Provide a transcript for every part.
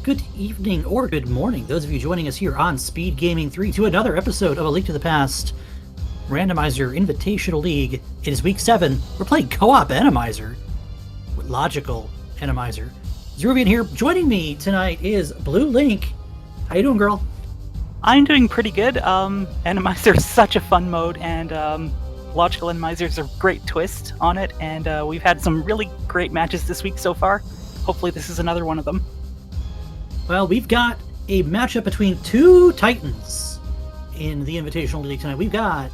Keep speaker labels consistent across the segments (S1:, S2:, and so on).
S1: good evening, or good morning, those of you joining us here on SpeedGaming 3 to another episode of A Link to the Past Randomizer Invitational League. It is week 7. We're playing co-op Randomizer with logical Randomizer. Zeruvian here. Joining me tonight is Blue Link. How you doing, girl?
S2: I'm doing pretty good. Randomizer is such a fun mode, and logical Randomizer is a great twist on it, and we've had some really great matches this week so far. Hopefully this is another one of them.
S1: Well, we've got a matchup between two titans in the Invitational League tonight. We've got,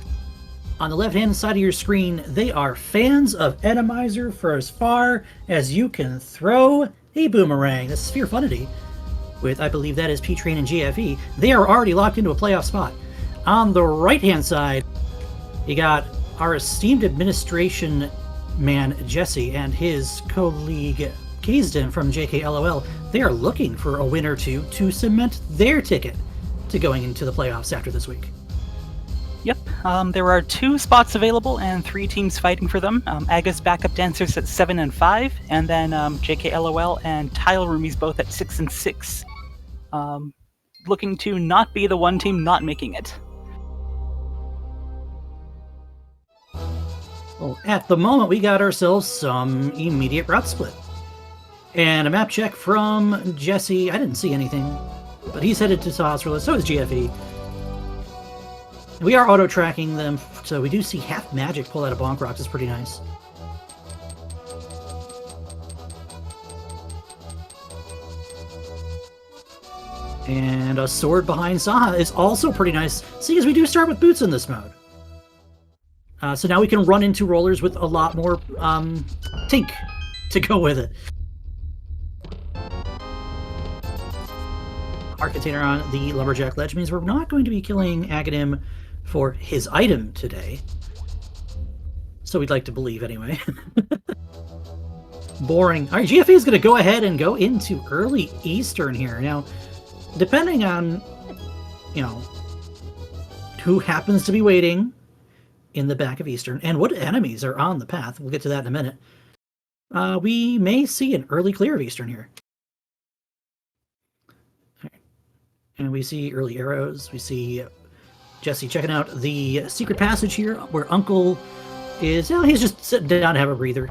S1: on the left-hand side of your screen, they are fans of Randomizer for as far as you can throw a boomerang. That's Sphere-FUNity, with, I believe that is P-Train and GFE. They are already locked into a playoff spot. On the right-hand side, you got our esteemed administration man, Jesse, and his colleague, Kaysden from JKLOL. They are looking for a win or two to cement their ticket to going into the playoffs after this week.
S2: Yep, there are 2 spots available and 3 teams fighting for them. Aga's backup dancers at 7 and 5, and then JKLOL and Tile Roomies both at 6 and 6. Looking to not be the one team not making it.
S1: Well, at the moment, we got ourselves some immediate route split. And a map check from Jesse. I didn't see anything, but he's headed to Sosrilla, so is GFE. We are auto-tracking them, so we do see Half Magic pull out of Bonk Rocks. It's pretty nice. And a sword behind Saha is also pretty nice, seeing as we do start with boots in this mode. So now we can run into rollers with a lot more tink to go with it. Our container on the Lumberjack Ledge means we're not going to be killing Agadim for his item today. So we'd like to believe, anyway. Boring. Alright, GFE is going to go ahead and go into early Eastern here. Now, depending on, who happens to be waiting in the back of Eastern, and what enemies are on the path, we'll get to that in a minute, we may see an early clear of Eastern here. And we see early arrows. We see Jesse checking out the secret passage here, where Uncle is, he's just sitting down to have a breather.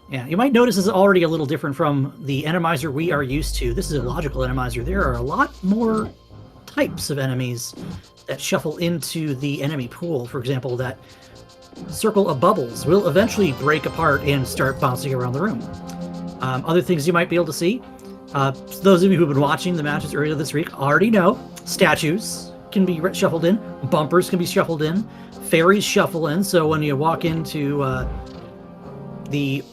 S1: Yeah, you might notice this is already a little different from the Randomizer we are used to. This is a logical Randomizer. There are a lot more types of enemies that shuffle into the enemy pool. For example, that circle of bubbles will eventually break apart and start bouncing around the room. Other things you might be able to see, those of you who've been watching the matches earlier this week already know statues can be shuffled in, bumpers can be shuffled in, fairies shuffle in. So when you walk into we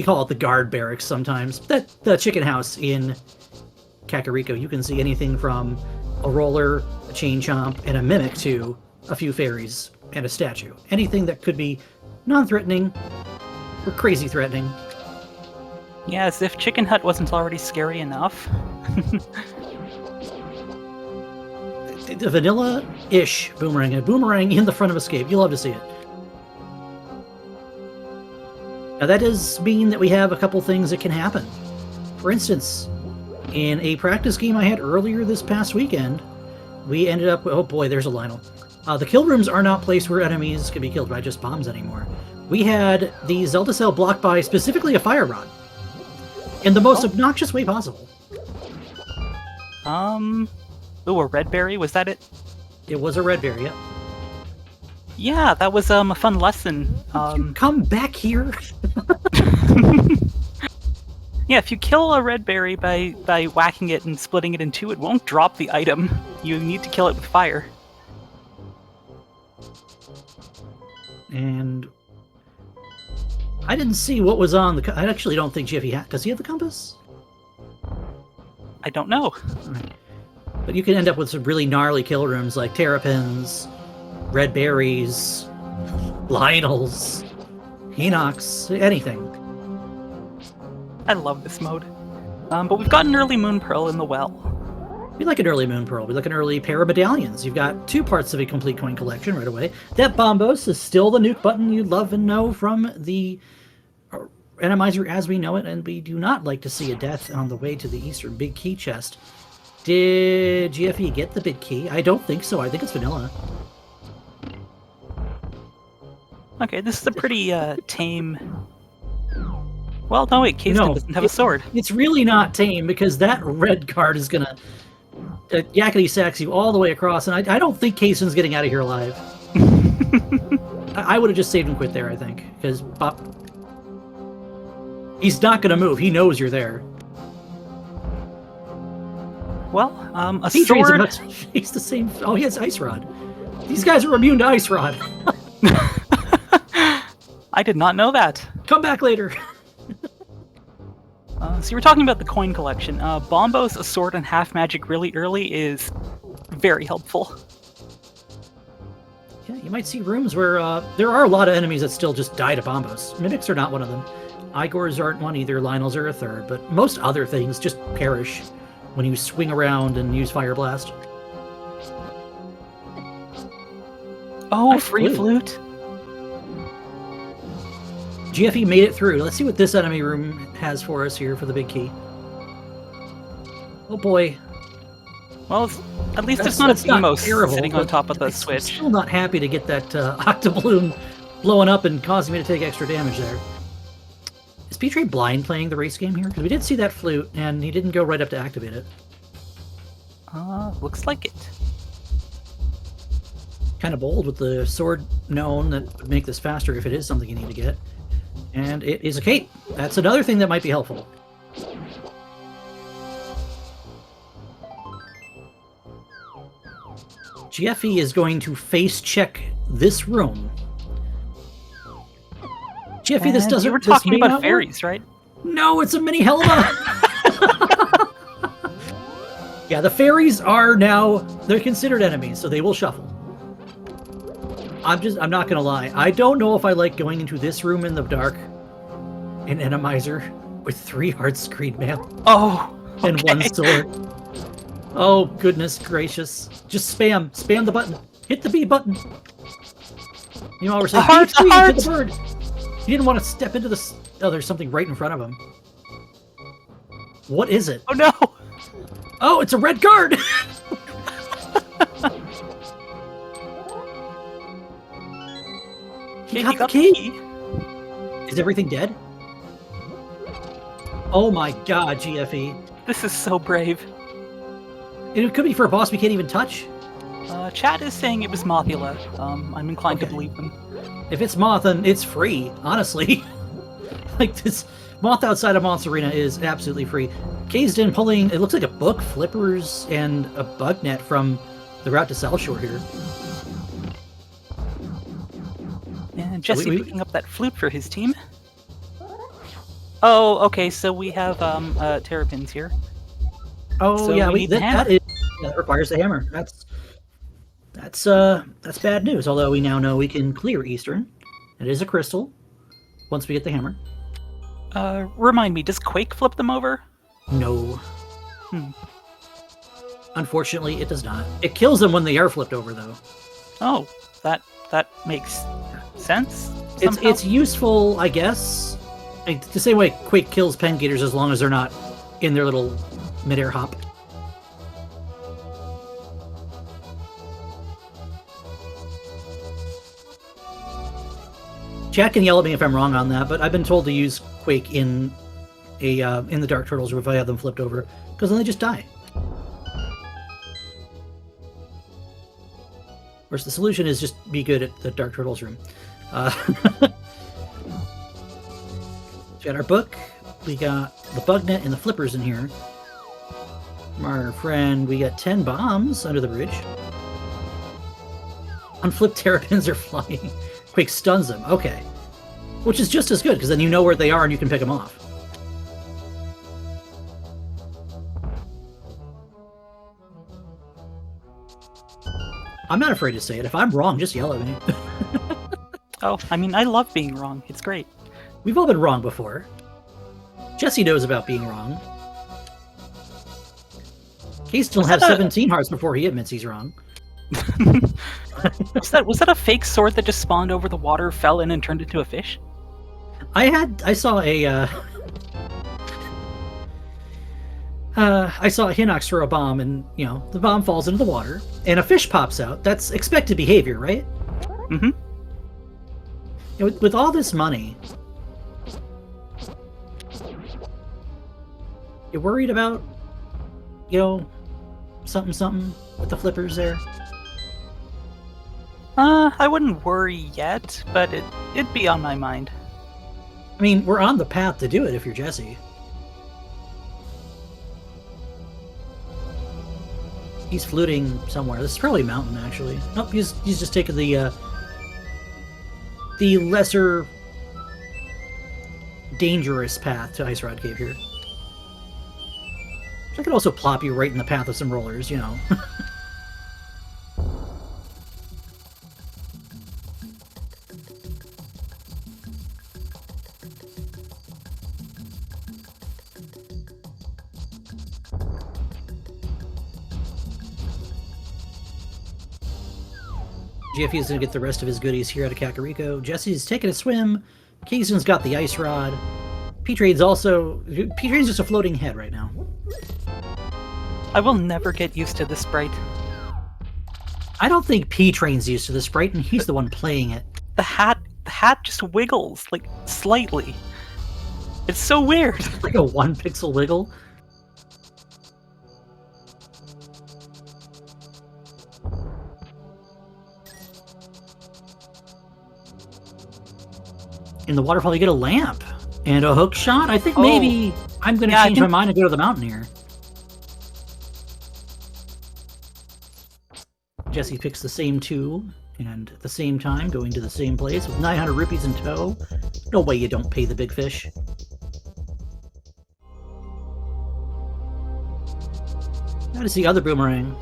S1: call it the guard barracks sometimes, the chicken house in Kakariko, you can see anything from a roller, a chain chomp, and a mimic to a few fairies and a statue. Anything that could be non-threatening or crazy threatening.
S2: Yeah, as if Chicken Hut wasn't already scary enough.
S1: The vanilla-ish boomerang, a boomerang in the front of Escape. You love to see it. Now that does mean that we have a couple things that can happen. For instance, in a practice game I had earlier this past weekend, we ended up, oh boy, there's a Lionel. The kill rooms are not placed where enemies can be killed by just bombs anymore. We had the Zelda cell blocked by specifically a fire rod. In the most obnoxious way possible.
S2: Ooh, a red berry, was that it?
S1: It was a red berry, yeah.
S2: Yeah, that was a fun lesson.
S1: You come back here.
S2: Yeah, if you kill a red berry by whacking it and splitting it in 2, it won't drop the item. You need to kill it with fire.
S1: And I didn't see what was on the... I actually don't think Jiffy does he have the compass?
S2: I don't know.
S1: Right. But you can end up with some really gnarly kill rooms like terrapins, red berries, Lionels, Hinox, anything.
S2: I love this mode. But we've got an early Moon Pearl in the well.
S1: We like an early Moon Pearl. We like an early pair of medallions. You've got 2 parts of a complete coin collection right away. That Bombos is still the nuke button you love and know from the Randomizer as we know it, and we do not like to see a death on the way to the Eastern Big Key chest. Did GFE get the Big Key? I don't think so. I think it's vanilla.
S2: Okay, this is a pretty tame... Well, no wait, Kayston doesn't have a sword.
S1: It's really not tame, because that red card is gonna yakety sax you all the way across, and I don't think Kayston's getting out of here alive. I would have just saved and quit there, I think, because he's not gonna move. He knows you're there.
S2: Well, a
S1: Petrie
S2: sword...
S1: He's the same... Oh, he has Ice Rod. These guys are immune to Ice Rod.
S2: I did not know that.
S1: Come back later.
S2: So you were talking about the coin collection. Bombos, a sword, and half magic really early is very helpful.
S1: Yeah, you might see rooms where there are a lot of enemies that still just die to Bombos. Mimics are not one of them. Igors aren't one either. Lionels are a third. But most other things just perish when you swing around and use Fire Blast.
S2: Oh, free flute.
S1: GFE made it through. Let's see what this enemy room has for us here for the Big Key. Oh boy.
S2: Well, at least it's not a Beamos sitting on top of the switch.
S1: I'm still not happy to get that Octobloon blowing up and causing me to take extra damage there. Is Petrie blind playing the race game here? Because we did see that flute, and he didn't go right up to activate it.
S2: Looks like it.
S1: Kind of bold with the sword known that would make this faster if it is something you need to get. And it is a cape. That's another thing that might be helpful. GFE is going to face check this room. GFE, this doesn't...
S2: You were talking about fairies, right?
S1: No, it's a mini Helma! Yeah, the fairies are now... They're considered enemies, so they will shuffle. I'm not gonna lie. I don't know if I like going into this room in the dark in Randomizer with 3 hard screen mail.
S2: Oh, okay.
S1: And 1 sword. Oh, goodness gracious. Just spam the button. Hit the B button. You know, we're saying, hit the bird. He didn't want to step into the... Oh, there's something right in front of him. What is it?
S2: Oh, no.
S1: Oh, it's a red card. He got the key. Is everything dead? Oh my god, GFE.
S2: This is so brave.
S1: It could be for a boss we can't even touch.
S2: Chat is saying it was Mothula. I'm inclined to believe them.
S1: If it's Moth, then it's free, honestly. Like, this Moth outside of Monster Arena is absolutely free. Kayston pulling, it looks like a book, flippers, and a bug net from the route to South Shore here.
S2: And Jesse picking up that flute for his team. Oh, okay, so we have terrapins here.
S1: Oh, so yeah, that requires the hammer. That's bad news, although we now know we can clear Eastern. It is a crystal, once we get the hammer.
S2: Remind me, does Quake flip them over?
S1: No. Unfortunately, it does not. It kills them when they are flipped over, though.
S2: Oh, that makes sense.
S1: It's useful, I guess. The same way Quake kills Pen Gators as long as they're not in their little mid-air hop. Chat can yell at me if I'm wrong on that, but I've been told to use Quake in the Dark Turtles room if I have them flipped over, because then they just die. Of course, the solution is just be good at the Dark Turtles room. We got our book, we got the bug net and the flippers in here. From our friend, we got 10 bombs under the bridge. Unflipped terrapins are flying. Quake stuns them. Okay. Which is just as good, because then you know where they are and you can pick them off. I'm not afraid to say it. If I'm wrong, just yell at me.
S2: Oh, I mean, I love being wrong. It's great.
S1: We've all been wrong before. Jesse knows about being wrong. Kayston will have 17 hearts before he admits he's wrong.
S2: Was that a fake sword that just spawned over the water, fell in, and turned into a fish?
S1: I saw a Hinox throw a bomb, and the bomb falls into the water, and a fish pops out. That's expected behavior, right?
S2: Mm-hmm.
S1: With all this money, you worried about, something with the flippers there?
S2: I wouldn't worry yet, but it'd be on my mind.
S1: I mean, we're on the path to do it if you're Jesse. He's fluting somewhere. This is probably a mountain, actually. Nope, he's just taking the lesser dangerous path to Ice Rod Cave here. I could also plop you right in the path of some rollers, GFE is going to get the rest of his goodies here out of Kakariko. Jesse's taking a swim. Kingston's got the ice rod. P-Trade's just a floating head right now.
S2: I will never get used to the sprite.
S1: I don't think P-Train's used to the sprite, and he's the one playing it.
S2: The hat just wiggles, like, slightly. It's so weird.
S1: Like a 1-pixel wiggle. In the waterfall, you get a lamp and a hook shot. I think maybe I'm going to change my mind and go to the mountain here. Jesse picks the same two, and at the same time going to the same place with 900 rupees in tow. No way you don't pay the big fish. Gotta see other boomerang.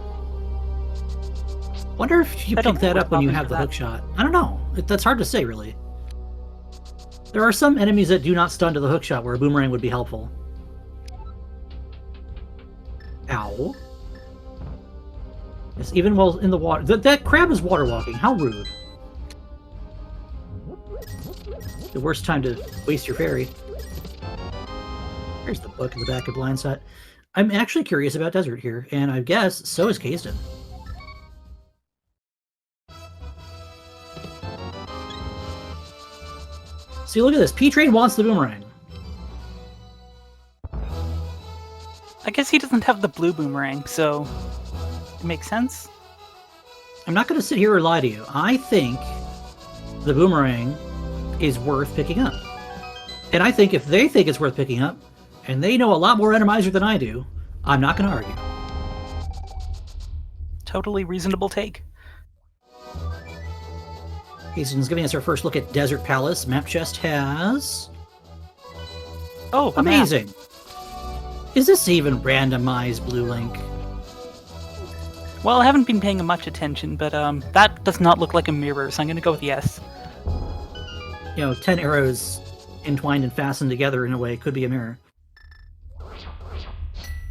S1: Wonder if you pick that up when you have the hook shot. I don't know. That's hard to say, really. There are some enemies that do not stun to the hook shot where a boomerang would be helpful. Ow. Yes, even while in the water. That crab is water walking. How rude. The worst time to waste your fairy. There's the book in the back of Blindside. I'm actually curious about Desert here, and I guess so is Kayston. See, look at this. P-Train wants the boomerang.
S2: I guess he doesn't have the blue boomerang, so it makes sense.
S1: I'm not going to sit here and lie to you. I think the boomerang is worth picking up. And I think if they think it's worth picking up, and they know a lot more Randomizer than I do, I'm not going to argue.
S2: Totally reasonable take.
S1: Kayston's giving us our first look at Desert Palace. Map chest has...
S2: Oh,
S1: amazing! Is this even randomized, Blue Link?
S2: Well, I haven't been paying much attention, but that does not look like a mirror, so I'm going to go with yes.
S1: 10 arrows entwined and fastened together in a way could be a mirror.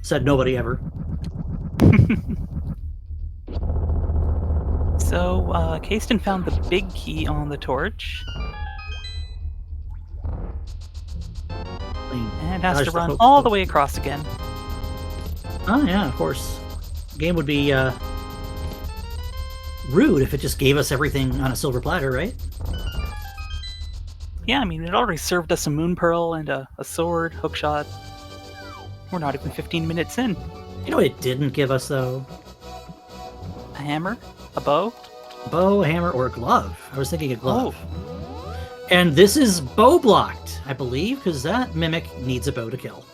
S1: Said nobody ever.
S2: So, Kayston found the big key on the torch. And has to run all the way across again.
S1: Oh yeah, of course. The game would be rude if it just gave us everything on a silver platter, right?
S2: Yeah, I mean, it already served us a moon pearl and a sword, hookshot. We're not even 15 minutes in.
S1: You know what it didn't give us, though?
S2: A hammer? A bow?
S1: Bow, hammer, or a glove. I was thinking a glove. Oh. And this is bow blocked, I believe, because that mimic needs a bow to kill.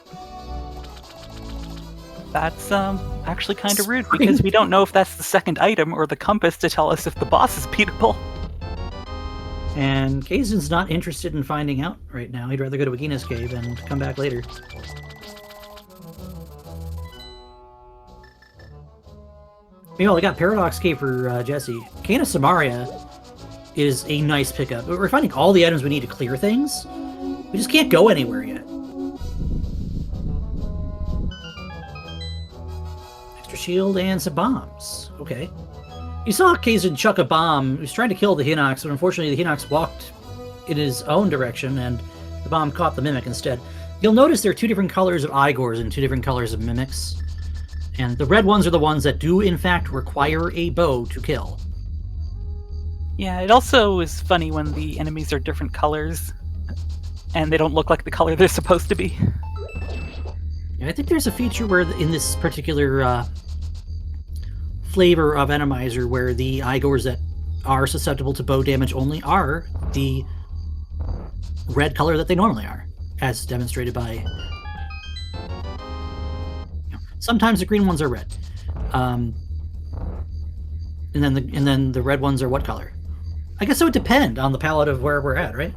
S2: That's actually kind of rude, because we don't know if that's the second item or the compass to tell us if the boss is beatable.
S1: And Kayston's not interested in finding out right now. He'd rather go to Agina's cave and come back later. Meanwhile, we got Paradox Cave for Jesse. Cana Samaria is a nice pickup. We're finding all the items we need to clear things. We just can't go anywhere yet. Extra shield and some bombs. Okay. You saw Kayston chuck a bomb. He was trying to kill the Hinox, but unfortunately the Hinox walked in his own direction, and The bomb caught the Mimic instead. You'll notice there are 2 different colors of Igors and 2 different colors of Mimics. And the red ones are the ones that do, in fact, require a bow to kill.
S2: Yeah, it also is funny when the enemies are different colors, and they don't look like the color they're supposed to be.
S1: Yeah, I think there's a feature where, in this particular flavor of Randomizer, where the Igors that are susceptible to bow damage only are the red color that they normally are, as demonstrated by... Sometimes the green ones are red, and then the red ones are what color? I guess it would depend on the palette of where we're at, right?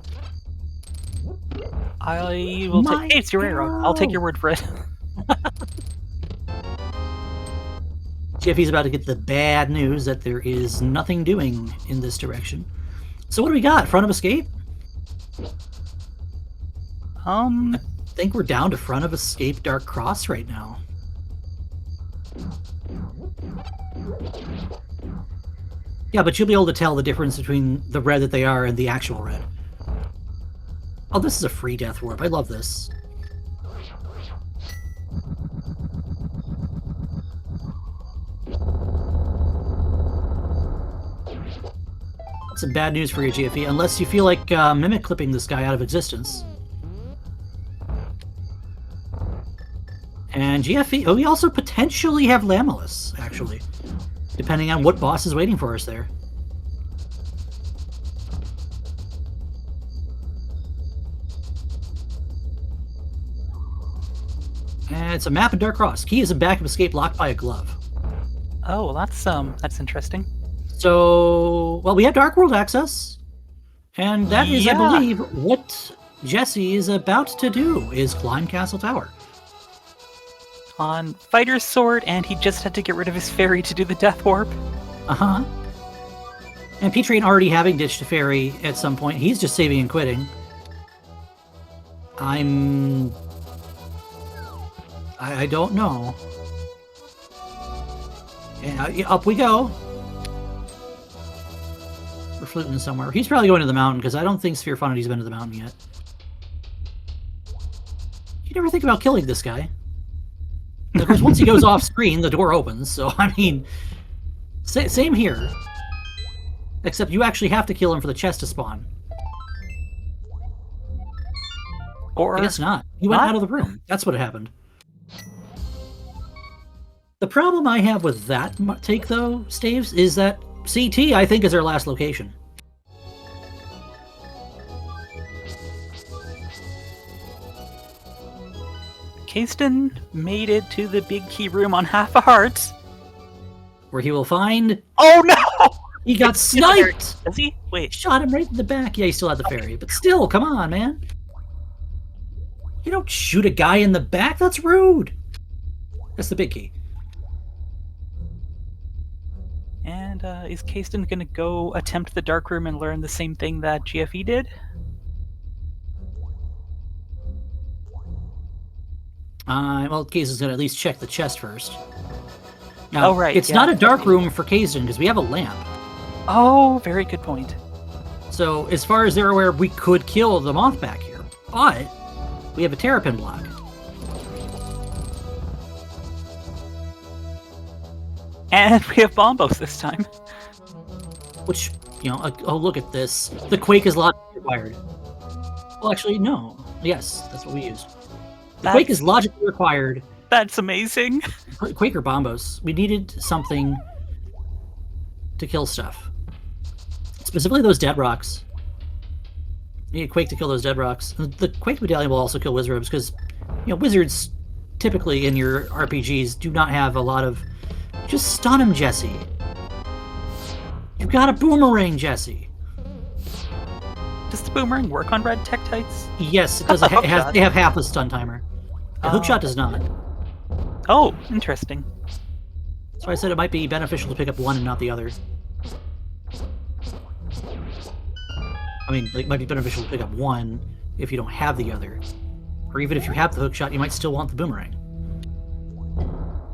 S2: I will take. Hey, it's your arrow. I'll take your word for it.
S1: Jeffy's about to get the bad news that there is nothing doing in this direction. So what do we got? Front of escape? I think we're down to front of escape Dark Cross right now. Yeah, but you'll be able to tell the difference between the red that they are and the actual red. Oh, this is a free death warp. I love this. Some bad news for you, GFE, unless you feel like mimic clipping this guy out of existence. And GFE, oh, we also potentially have Lamellus, actually, depending on what boss is waiting for us there. And it's a map in Dark Cross. Key is a backup escape locked by a glove.
S2: Oh, well, that's interesting.
S1: So, well, we have Dark World access, and that is, I believe, what Jesse is about to do, is climb Castle Tower.
S2: On Fighter's Sword, and he just had to get rid of his fairy to do the Death Warp.
S1: Uh-huh. And P-Train already having ditched a fairy at some point. He's just saving and quitting. I don't know. And up we go. We're fluting somewhere. He's probably going to the mountain, because I don't think Sphere-FUnity's been to the mountain yet. You never think about killing this guy. Of course, once he goes off screen, the door opens, so, I mean... Same here. Except you actually have to kill him for the chest to spawn.
S2: Or...
S1: I guess not. He went out of the room. That's what happened. The problem I have with that take, though, Staves, is that CT, I think, is our last location.
S2: Kayston made it to the big key room on half a heart.
S1: Where he will find...
S2: Oh, no!
S1: He got sniped!
S2: Does he? Wait.
S1: Shot him right in the back. Yeah, he still had the fairy. But still, come on, man. You don't shoot a guy in the back. That's rude. That's the big key.
S2: And is Kayston going to go attempt the dark room and learn the same thing that GFE did?
S1: Well, Kayston's going to at least check the chest first. Now, it's not a dark room for Kayston, because we have a lamp.
S2: Oh, very good point.
S1: So, as far as they're aware, we could kill the moth back here. But we have a terrapin block.
S2: And we have Bombos this time.
S1: Which, you know, oh, look at this. The Quake is logically required. Well, actually, no. Yes, that's what we used. The Quake is logically required.
S2: That's amazing.
S1: Quake or Bombos. We needed something to kill stuff. Specifically those dead rocks. We need Quake to kill those dead rocks. The Quake medallion will also kill wizards, because, you know, wizards typically in your RPGs do not have a lot of... Just stun him, Jesse. You've got a boomerang, Jesse.
S2: Does the boomerang work on red Tektites?
S1: Yes, it does. They have half a stun timer. The hookshot does not.
S2: Oh, interesting.
S1: So I said it might be beneficial to pick up one and not the other. I mean, it might be beneficial to pick up one if you don't have the other. Or even if you have the hookshot, you might still want the boomerang.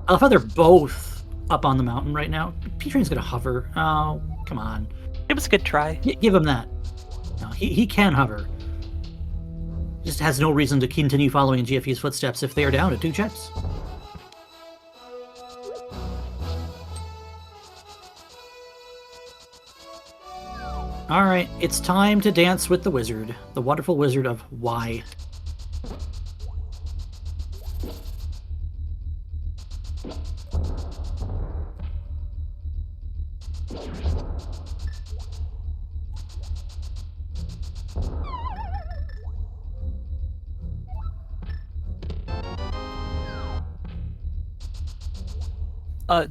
S1: I love how they're both up on the mountain right now. P-Train's gonna hover. Oh, come on.
S2: It was a good try.
S1: Give him that. No, he can hover. just has no reason to continue following in GFE's footsteps if they are down to 2 checks. Alright, it's time to dance with the wizard. The wonderful wizard of Y.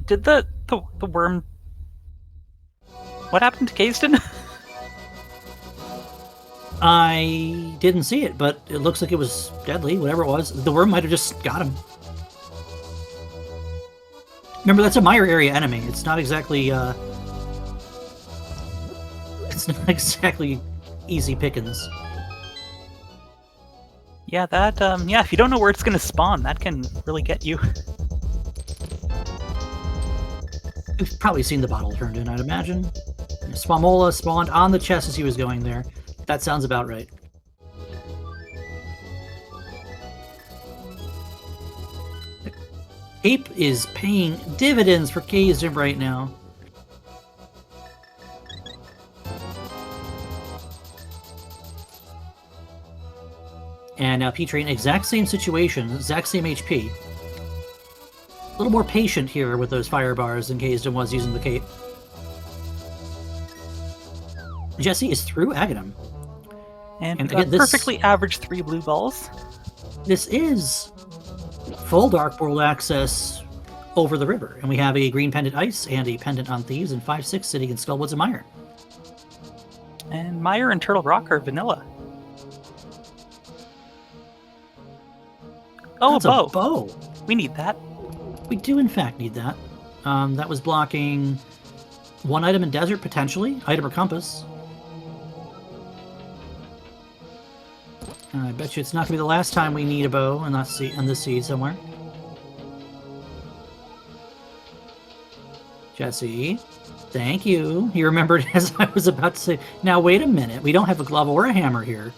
S2: Did the worm... What happened to Kayston?
S1: I didn't see it, but it looks like it was deadly, whatever it was. The worm might have just got him. Remember, that's a Mire area enemy. It's not exactly, it's not exactly easy pickings.
S2: Yeah, that, yeah, if you don't know where it's gonna spawn, that can really get you.
S1: You've probably seen the bottle turned in, I'd imagine. Swamola spawned on the chest as he was going there. That sounds about right. Ape is paying dividends for Kaysden right now. And now P-Train, exact same situation, exact same HP. A little more patient here with those fire bars than Kaysden was using the cape. Jesse is through Aghanim.
S2: And
S1: again, this
S2: perfectly average 3 blue balls.
S1: This is full Dark World access over the river. And we have a green pendant ice and a pendant on thieves and 5/6 sitting in Skullwoods and Mire.
S2: And Mire and Turtle Rock are vanilla. Oh,
S1: That's
S2: a bow.
S1: a bow.
S2: We need that.
S1: We do, in fact, need that. That was blocking 1 item in Desert, potentially. Item or Compass. I bet you it's not going to be the last time we need a bow in this seed somewhere. Jesse, thank you. He remembered as I was about to say, now wait a minute, we don't have a glove or a hammer here.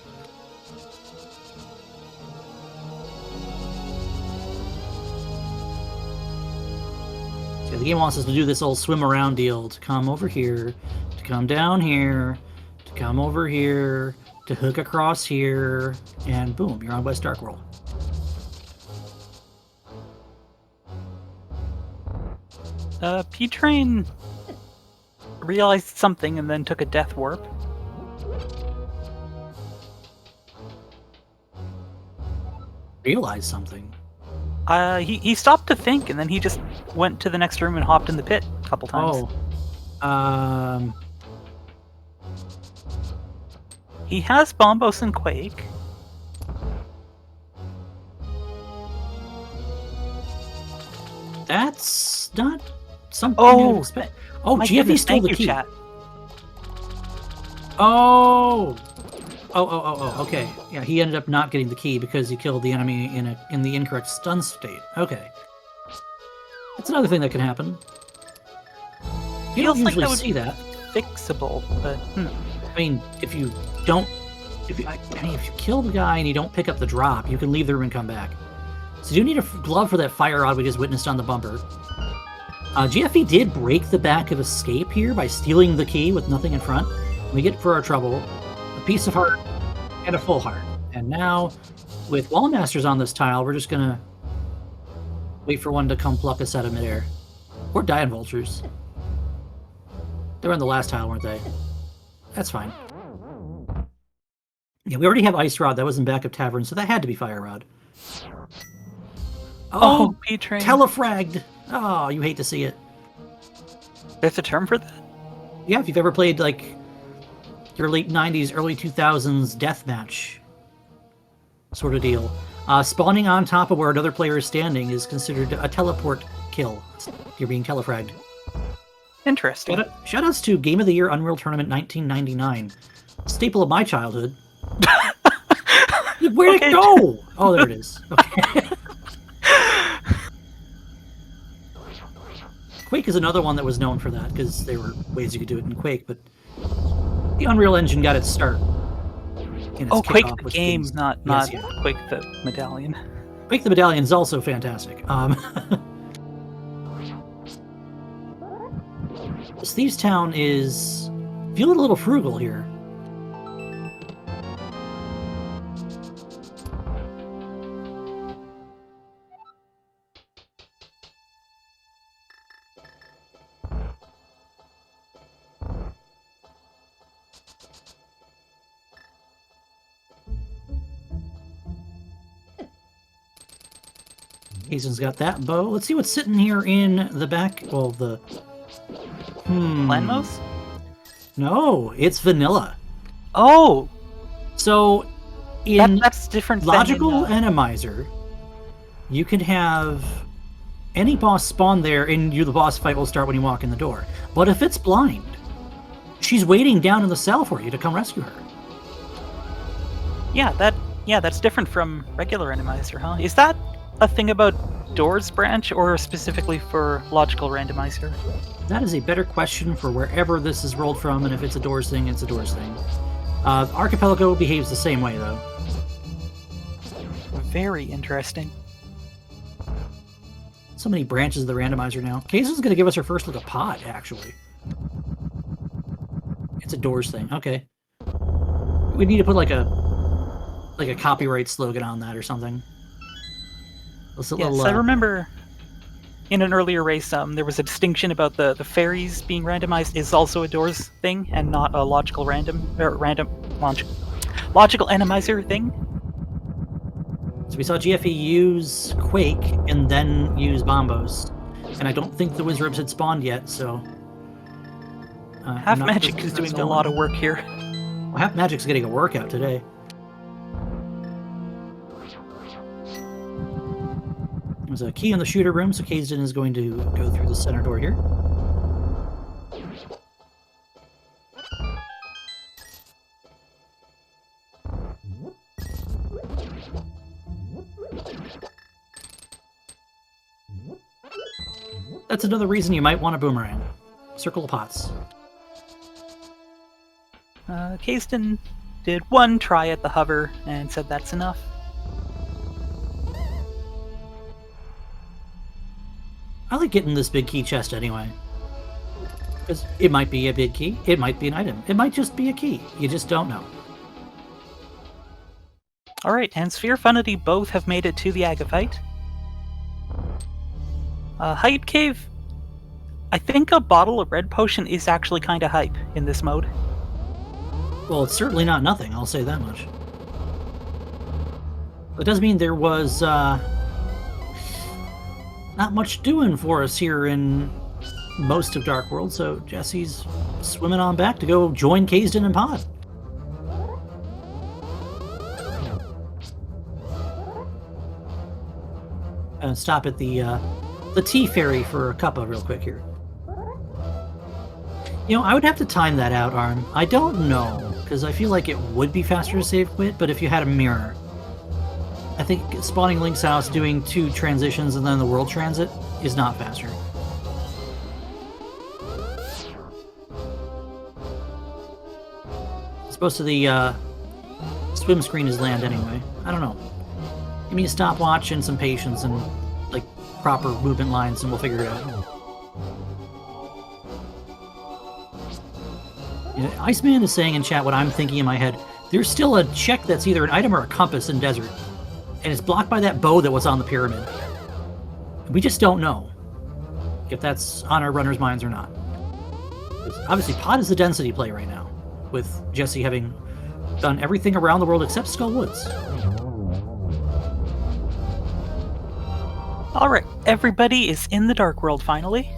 S1: So the game wants us to do this old swim around deal, to come over here, to come down here, to come over here, to hook across here, and boom, you're on West Dark World.
S2: P-Train realized something and then took a death warp.
S1: Realize something.
S2: He stopped to think and then he just went to the next room and hopped in the pit a couple times.
S1: Oh.
S2: He has Bombos and Quake.
S1: That's not something
S2: Oh,
S1: you'd expect. Oh,
S2: my
S1: GFE
S2: goodness,
S1: stole
S2: thank
S1: the
S2: you,
S1: key.
S2: chat.
S1: Oh. Oh, okay. Yeah, he ended up not getting the key because he killed the enemy in the incorrect stun state. Okay. That's another thing that can happen. You don't
S2: Feels like
S1: usually
S2: that would
S1: see
S2: be
S1: that.
S2: fixable, but
S1: I mean, if you kill the guy and you don't pick up the drop, you can leave the room and come back. So you do need a glove for that fire rod we just witnessed on the bumper. GFE did break the back of Escape here by stealing the key with nothing in front. We get for our trouble a piece of heart and a full heart. And now, with Wallmasters on this tile, we're just gonna wait for one to come pluck us out of midair. Or Dian Vultures. They were on the last tile, weren't they? That's fine. Yeah, we already have Ice Rod. That was in Backup Tavern, so that had to be Fire Rod.
S2: oh, P-Train.
S1: Telefragged! Oh, you hate to see it.
S2: There's a term for that?
S1: Yeah, if you've ever played, like, your late 90s, early 2000s deathmatch sort of deal, spawning on top of where another player is standing is considered a teleport kill. You're being telefragged.
S2: Interesting.
S1: Shoutouts to Game of the Year Unreal Tournament 1999. Staple of my childhood. Where'd it go? Oh, there it is. Okay. Quake is another one that was known for that, because there were ways you could do it in Quake, but the Unreal Engine got its start. in its
S2: Oh, Quake
S1: kickoff,
S2: the
S1: which
S2: game,
S1: means-
S2: not
S1: yes, yeah.
S2: Quake the medallion.
S1: Quake the Medallion is also fantastic. This Thieves Town is feeling a little frugal here. Hazen's got that bow. Let's see what's sitting here in the back. Well, the...
S2: Lanmos?
S1: No, it's vanilla.
S2: Oh!
S1: So, in
S2: That's different
S1: Logical
S2: than in,
S1: Randomizer, you can have any boss spawn there, and the boss fight will start when you walk in the door. But if it's blind, she's waiting down in the cell for you to come rescue her.
S2: Yeah, that's different from regular Randomizer, huh? Is that a thing about Doors branch, or specifically for Logical Randomizer?
S1: That is a better question for wherever this is rolled from, and if it's a Doors thing, it's a Doors thing. Archipelago behaves the same way, though.
S2: Very interesting.
S1: So many branches of the randomizer now. Kazen's going to give us her first look at Pod, actually. It's a Doors thing. Okay. We need to put like a copyright slogan on that or something.
S2: Yes, I remember in an earlier race, there was a distinction about the fairies being randomized is also a Doors thing and not a logical logical randomizer thing.
S1: So we saw GFE use Quake and then use Bombos, and I don't think the Wizribs had spawned yet. So
S2: Half Magic is doing a lot of work here.
S1: Well, Half Magic's getting a workout today. There's a key in the shooter room, so Kazen is going to go through the center door here. That's another reason you might want a boomerang. Circle of pots.
S2: Kazen did one try at the hover and said that's enough.
S1: I like getting this big key chest anyway. Because it might be a big key, it might be an item, it might just be a key. You just don't know.
S2: Alright, and Sphere-FUnity both have made it to the Agaphite. Hype Cave. I think a bottle of red potion is actually kind of hype in this mode.
S1: Well, it's certainly not nothing, I'll say that much. It does mean there was not much doing for us here in most of Dark World, so Jesse's swimming on back to go join Kazen and Pod. Stop at the tea ferry for a cuppa real quick here. You know, I would have to time that out, Arm. I don't know, because I feel like it would be faster to save quit, but if you had a mirror, I think spawning Link's house, doing 2 transitions, and then the world transit is not faster. As opposed to the swim screen is land anyway. I don't know. Give me a stopwatch and some patience and like proper movement lines, and we'll figure it out. You know, Iceman is saying in chat what I'm thinking in my head. There's still a check that's either an item or a compass in desert. And it's blocked by that bow that was on the pyramid. We just don't know if that's on our runners' minds or not. Obviously, Pod is the density play right now, with Jesse having done everything around the world except Skull Woods.
S2: Alright, everybody is in the Dark World finally.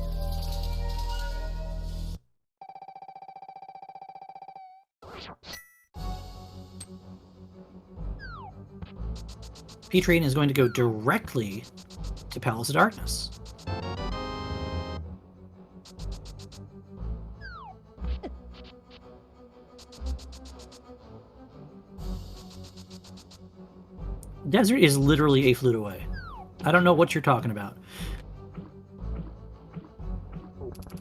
S1: P-Train is going to go directly to Palace of Darkness. Desert is literally a flute away. I don't know what you're talking about.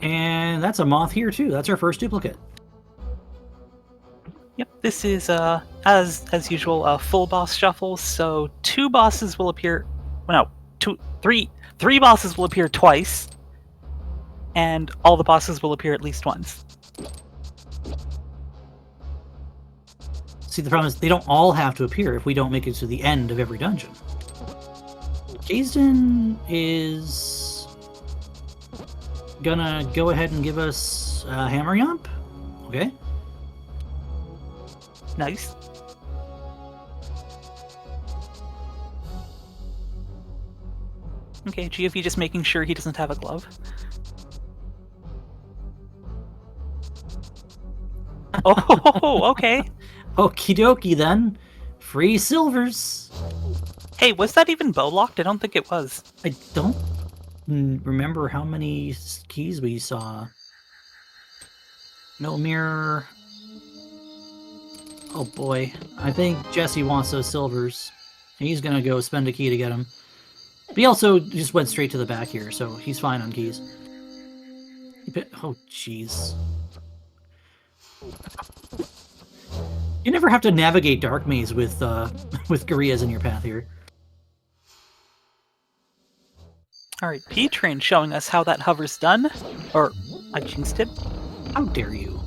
S1: And that's a moth here too. That's our first duplicate.
S2: Yep, this is, as usual, a full boss shuffle, so 2 bosses will appear... Well, no, 3 bosses will appear twice, and all the bosses will appear at least once.
S1: See, the problem is they don't all have to appear if we don't make it to the end of every dungeon. Jason is gonna go ahead and give us a hammer yomp. Okay.
S2: Nice. Okay, GFE just making sure he doesn't have a glove. Oh, okay.
S1: Okie dokie then. Free silvers.
S2: Hey, was that even bow locked? I don't think it was.
S1: I don't remember how many keys we saw. No mirror. Oh boy. I think Jesse wants those silvers. He's gonna go spend a key to get them. But he also just went straight to the back here, so he's fine on keys. Oh, jeez. You never have to navigate Dark Maze with Gurias in your path here.
S2: Alright, P-Train showing us how that hover's done. Or, I jinxed it.
S1: How dare you?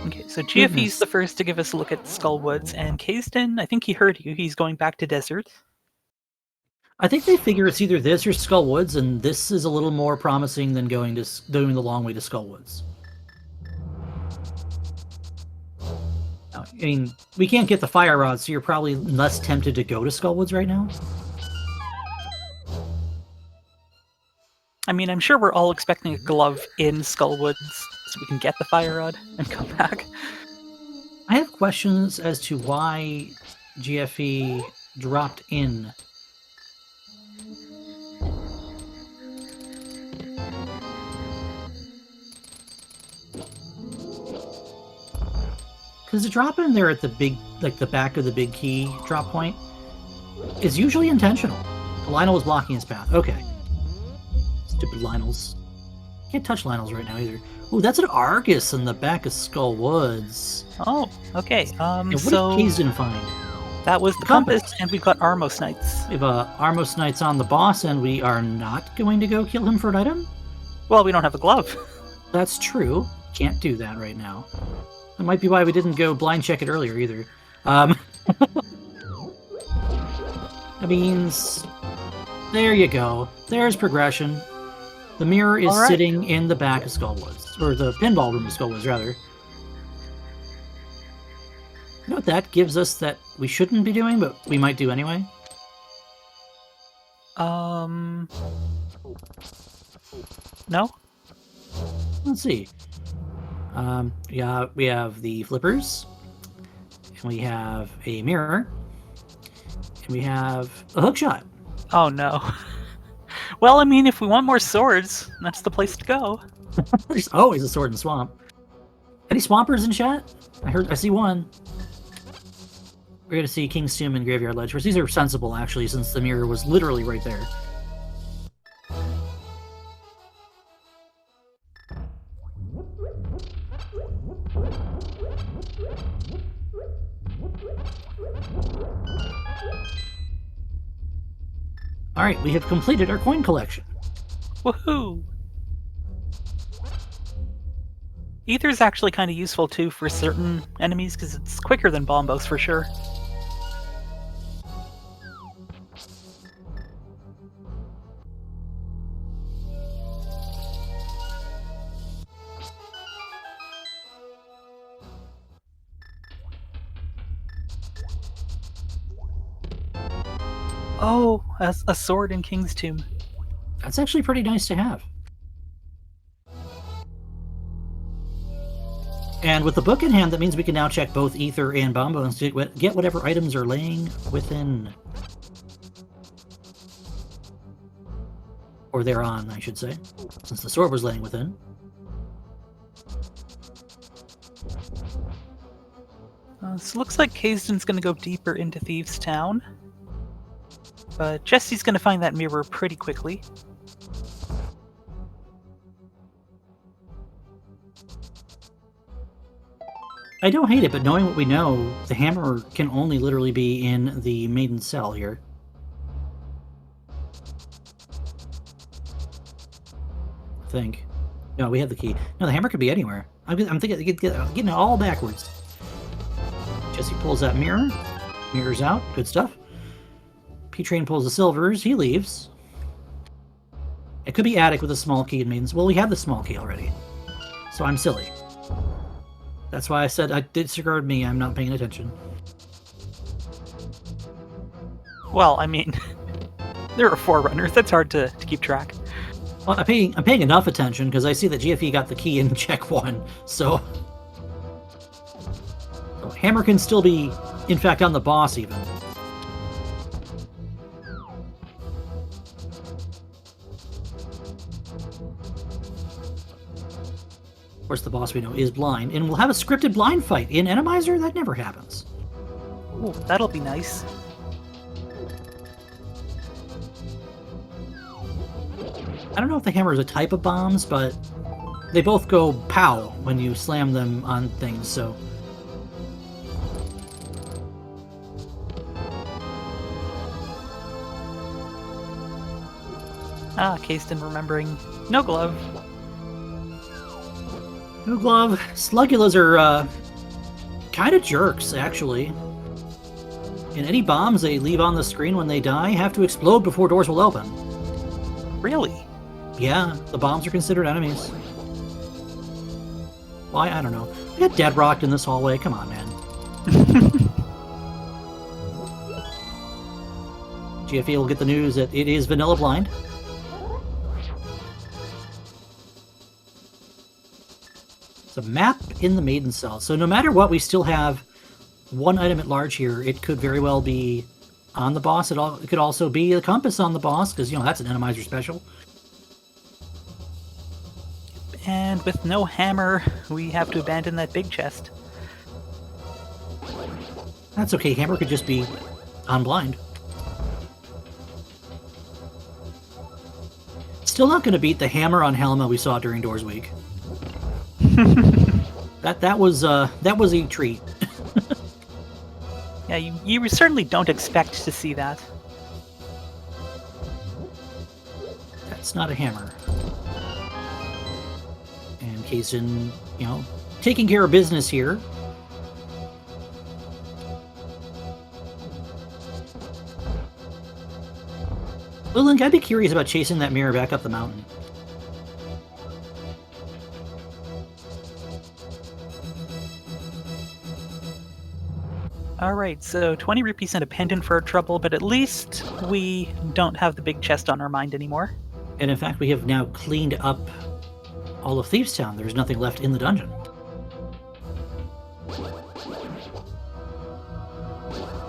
S2: Okay, so GFE's the first to give us a look at Skull Woods, and Kaysden, I think he heard you. He's going back to Desert.
S1: I think they figure it's either this or Skull Woods, and this is a little more promising than doing the long way to Skull Woods. Now, I mean, we can't get the fire rod, so you're probably less tempted to go to Skull Woods right now.
S2: I mean, I'm sure we're all expecting a glove in Skull Woods so we can get the fire rod and come back.
S1: I have questions as to why GFE dropped in. Because the drop in there at the big, like the back of the big key drop point, is usually intentional. Lionel was blocking his path. Okay. Stupid Lionels. Can't touch Lionels right now either. Ooh, that's an Argus in the back of Skull Woods.
S2: Oh, okay.
S1: Yeah, what
S2: so
S1: did Kaysden find?
S2: that was the compass, and we've got Armos Knights.
S1: We have Armos Knights on the boss, and we are not going to go kill him for an item?
S2: Well, we don't have a glove.
S1: That's true. Can't do that right now. That might be why we didn't go blind check it earlier either. That means... There you go. There's progression. The mirror is sitting in the back of Skullwoods. Or the pinball room of Skullwoods, rather. You know what that gives us that we shouldn't be doing, but we might do anyway?
S2: No?
S1: Let's see. Yeah, we have the flippers, and we have a mirror, and we have a hookshot.
S2: Oh no. Well, I mean, if we want more swords, that's the place to go.
S1: There's always a sword in swamp. Any swampers in chat? I see one. We're gonna see King's Tomb and Graveyard Ledge, which these are sensible actually, since the mirror was literally right there. Alright, we have completed our coin collection.
S2: Woohoo! Ether's actually kind of useful too for certain enemies because it's quicker than bombos for sure. Oh, a sword in King's Tomb.
S1: That's actually pretty nice to have. And with the book in hand, that means we can now check both Ether and Bombos to get whatever items are laying within. Or they're on, I should say, since the sword was laying within.
S2: So looks like Kaysden's going to go deeper into Thieves' Town. But Jesse's going to find that mirror pretty quickly.
S1: I don't hate it, but knowing what we know, the hammer can only literally be in the maiden cell here. I think. No, we have the key. No, the hammer could be anywhere. I'm thinking, getting it all backwards. Jesse pulls that mirror. Mirror's out. Good stuff. P-Train pulls the silvers. He leaves. It could be attic with a small key in maidens. Well, we have the small key already. So I'm silly. That's why I said I disregard me. I'm not paying attention.
S2: Well, I mean, there are 4 runners. That's hard to keep track.
S1: Well, I'm paying enough attention because I see that GFE got the key in check 1. So hammer can still be, in fact, on the boss even. Of course, the boss we know is blind, and we'll have a scripted blind fight in Randomizer. That never happens.
S2: Ooh, that'll be nice.
S1: I don't know if the hammer is a type of bombs, but they both go pow when you slam them on things, so...
S2: Ah, Kasten remembering. No glove.
S1: No glove. Sluggulas are, kind of jerks, actually. And any bombs they leave on the screen when they die have to explode before doors will open.
S2: Really?
S1: Yeah, the bombs are considered enemies. Why? I don't know. We got dead rocked in this hallway. Come on, man. GFE will get the news that it is vanilla blind. It's a map in the maiden cell. So no matter what, we still have one item at large here. It could very well be on the boss. It could also be a compass on the boss, because, you know, that's an Randomizer special.
S2: And with no hammer, we have to abandon that big chest.
S1: That's okay. Hammer could just be on blind. Still not going to beat the hammer on Helma we saw during Doors Week. that was a treat.
S2: Yeah, you certainly don't expect to see that.
S1: That's not a hammer. And Kaysen, you know, taking care of business here. Lilink, I'd be curious about chasing that mirror back up the mountain.
S2: Alright, so 20 rupees and a pendant for our trouble, but at least we don't have the big chest on our mind anymore.
S1: And in fact, we have now cleaned up all of Thieves Town. There's nothing left in the dungeon.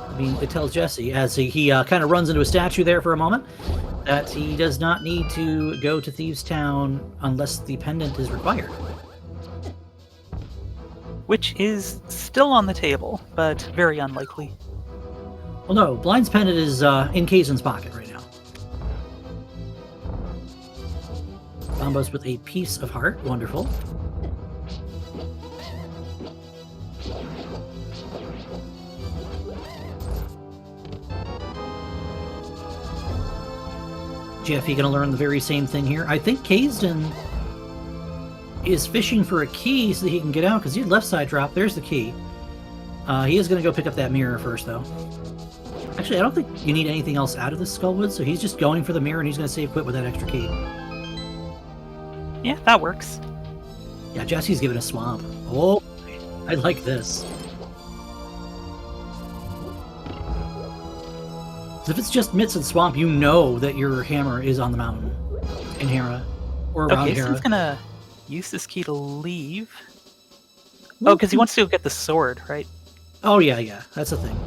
S1: I mean, it tells Jesse, as he kind of runs into a statue there for a moment, that he does not need to go to Thieves Town unless the pendant is required.
S2: Which is still on the table, but very unlikely.
S1: Well, no, Blind's pendant is in Kaysen's pocket right now. Combos with a piece of heart. Wonderful. Jeffy gonna learn the very same thing here. I think Kaysen is fishing for a key so that he can get out, because he had left side drop. There's the key. He is gonna go pick up that mirror first, though. Actually, I don't think you need anything else out of this Skullwood, so he's just going for the mirror, and he's gonna save quit with that extra key.
S2: Yeah, that works.
S1: Yeah, Jesse's giving a swamp. Oh, I like this. If it's just Mitts and Swamp, you know that your hammer is on the mountain in Hera, or around
S2: Okay,
S1: Hera.
S2: so he's gonna use this key to leave. Oh, because he wants to go get the sword, right?
S1: Oh, yeah, that's the thing.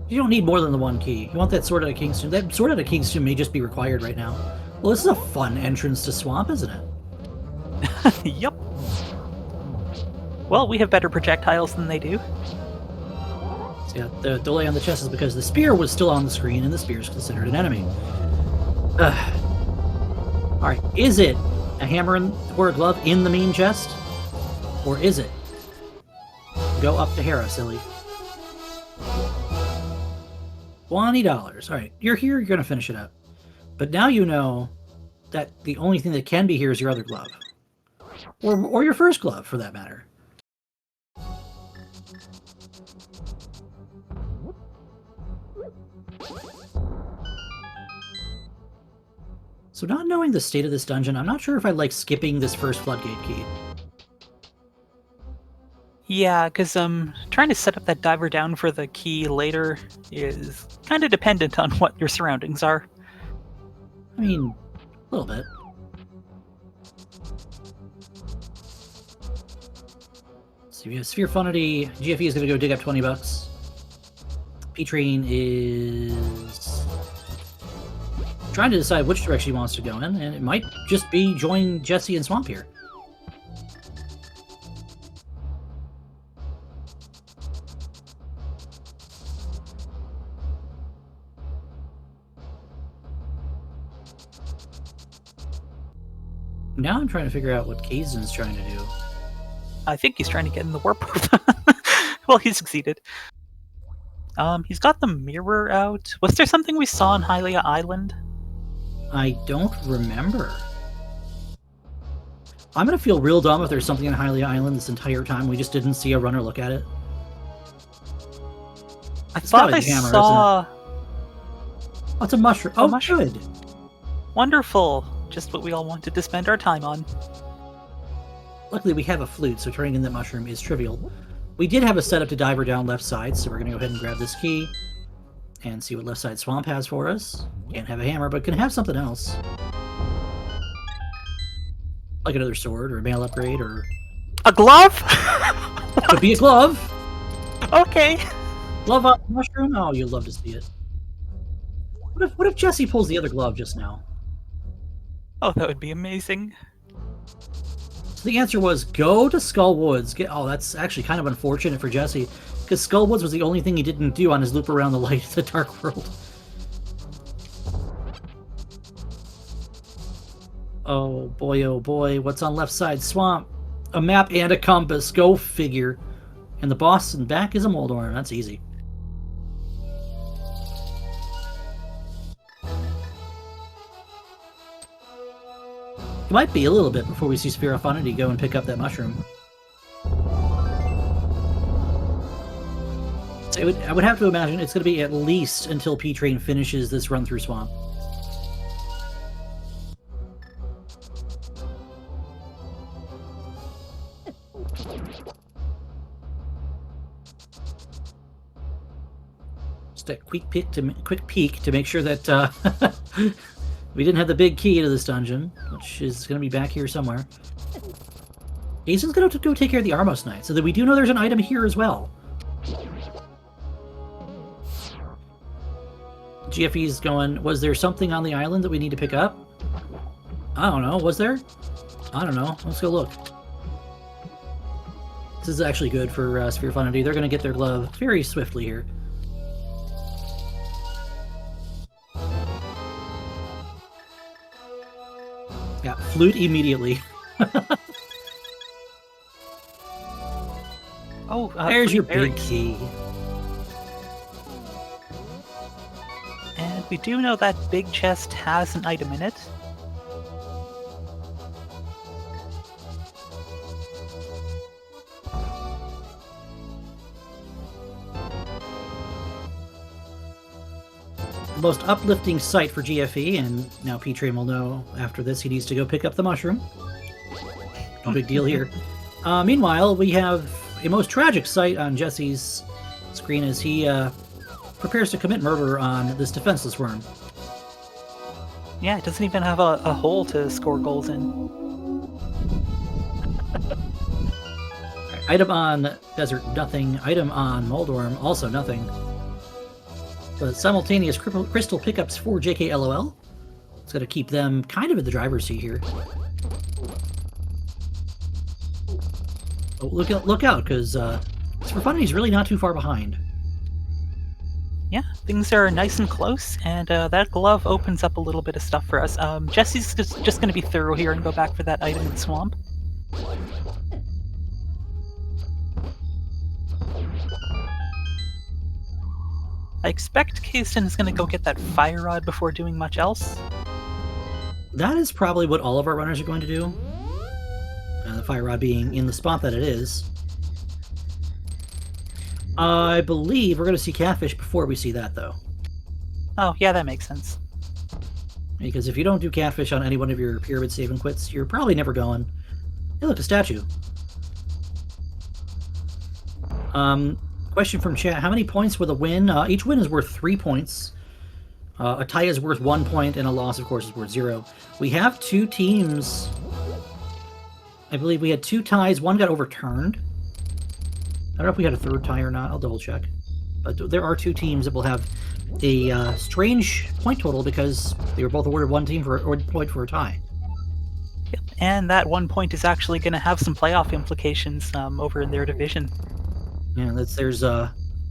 S1: You don't need more than the one key. You want that sword out of Kingston. That sword out of Kingston may just be required right now. Well, this is a fun entrance to Swamp, isn't it?
S2: Yup. Well, we have better projectiles than they do.
S1: So yeah, the delay on the chest is because the spear was still on the screen, and the spear is considered an enemy. Alright, is it a hammer or a glove in the main chest? Or is it Go up to Hera, silly. $20. All right, you're here. You're gonna finish it up. But now you know that the only thing that can be here is your other glove, or your first glove, for that matter. So not knowing the state of this dungeon, I'm not sure if I like skipping this first floodgate key.
S2: Yeah, because trying to set up that diver down for the key later is kind of dependent on what your surroundings are.
S1: I mean, a little bit. So we have Sphere-FUnity. GFE is going to go dig up $20. P-Train is trying to decide which direction he wants to go in, and it might just be join Jesse and Swamp here. Now I'm trying to figure out what Kaizen's trying to do.
S2: I think he's trying to get in the warp. Well, he succeeded. He's got the mirror out. Was there something we saw on Hylia Island?
S1: I don't remember. I'm gonna feel real dumb if there's something on Hylia Island this entire time we just didn't see a runner look at it.
S2: I thought I saw...
S1: Oh, it's a mushroom. Oh, mushroom. Good.
S2: Wonderful. Just what we all wanted to spend our time on.
S1: Luckily, we have a flute, so turning in that mushroom is trivial. We did have a setup to diver down left side, so we're going to go ahead and grab this key and see what left side Swamp has for us. Can't have a hammer, but can have something else. Like another sword, or a mail upgrade, or...
S2: A glove?
S1: Could be a glove!
S2: Okay.
S1: Glove on mushroom? Oh, you'd love to see it. What if Jesse pulls the other glove just now?
S2: Oh, that would be amazing.
S1: So the answer was go to Skull Woods. Oh, that's actually kind of unfortunate for Jesse, because Skull Woods was the only thing he didn't do on his loop around the light of the Dark World. Oh boy, what's on left side Swamp? A map and a compass, go figure. And the boss in back is a Moldorm, that's easy. It might be a little bit before we see Sphere-FUnity go and pick up that mushroom. So I would have to imagine it's going to be at least until P-Train finishes this run through Swamp. Just a quick peek to make sure that we didn't have the big key to this dungeon, which is going to be back here somewhere. Jason's going to go take care of the Armos Knight, so that we do know there's an item here as well. GFE's going, was there something on the island that we need to pick up? I don't know, was there? I don't know, let's go look. This is actually good for Sphere-FUnity. They're going to get their glove very swiftly here. Yeah, flute immediately.
S2: Oh,
S1: there's your big key.
S2: And we do know that big chest has an item in it.
S1: The most uplifting sight for GFE, and now P-Train will know after this he needs to go pick up the mushroom. No big deal here. Meanwhile, we have a most tragic sight on Jesse's screen as he prepares to commit murder on this defenseless worm.
S2: Yeah, it doesn't even have a hole to score goals in.
S1: Right, item on Desert, nothing. Item on Moldorm, also nothing. But simultaneous crystal pickups for JKLOL. It's going to keep them kind of in the driver's seat here. Oh, look out, because Sphere-FUnity's really not too far behind.
S2: Yeah, things are nice and close, and that glove opens up a little bit of stuff for us. Jesse's just going to be thorough here and go back for that item in the swamp. I expect Kasten is going to go get that fire rod before doing much else.
S1: That is probably what all of our runners are going to do. The fire rod being in the spot that it is. I believe we're going to see catfish before we see that, though.
S2: Oh, yeah, that makes sense.
S1: Because if you don't do catfish on any one of your pyramid save and quits, you're probably never going. Hey, look, a statue. Question from chat. How many points with a win? Each win is worth 3 points. A tie is worth 1 point, and a loss, of course, is worth 0. We have 2 teams. I believe we had 2 ties. One got overturned. I don't know if we had a 3rd tie or not. I'll double check. But there are 2 teams that will have a strange point total because they were both awarded 1 team for or point for a tie.
S2: Yep. And that 1 point is actually going to have some playoff implications over in their division.
S1: Yeah, there's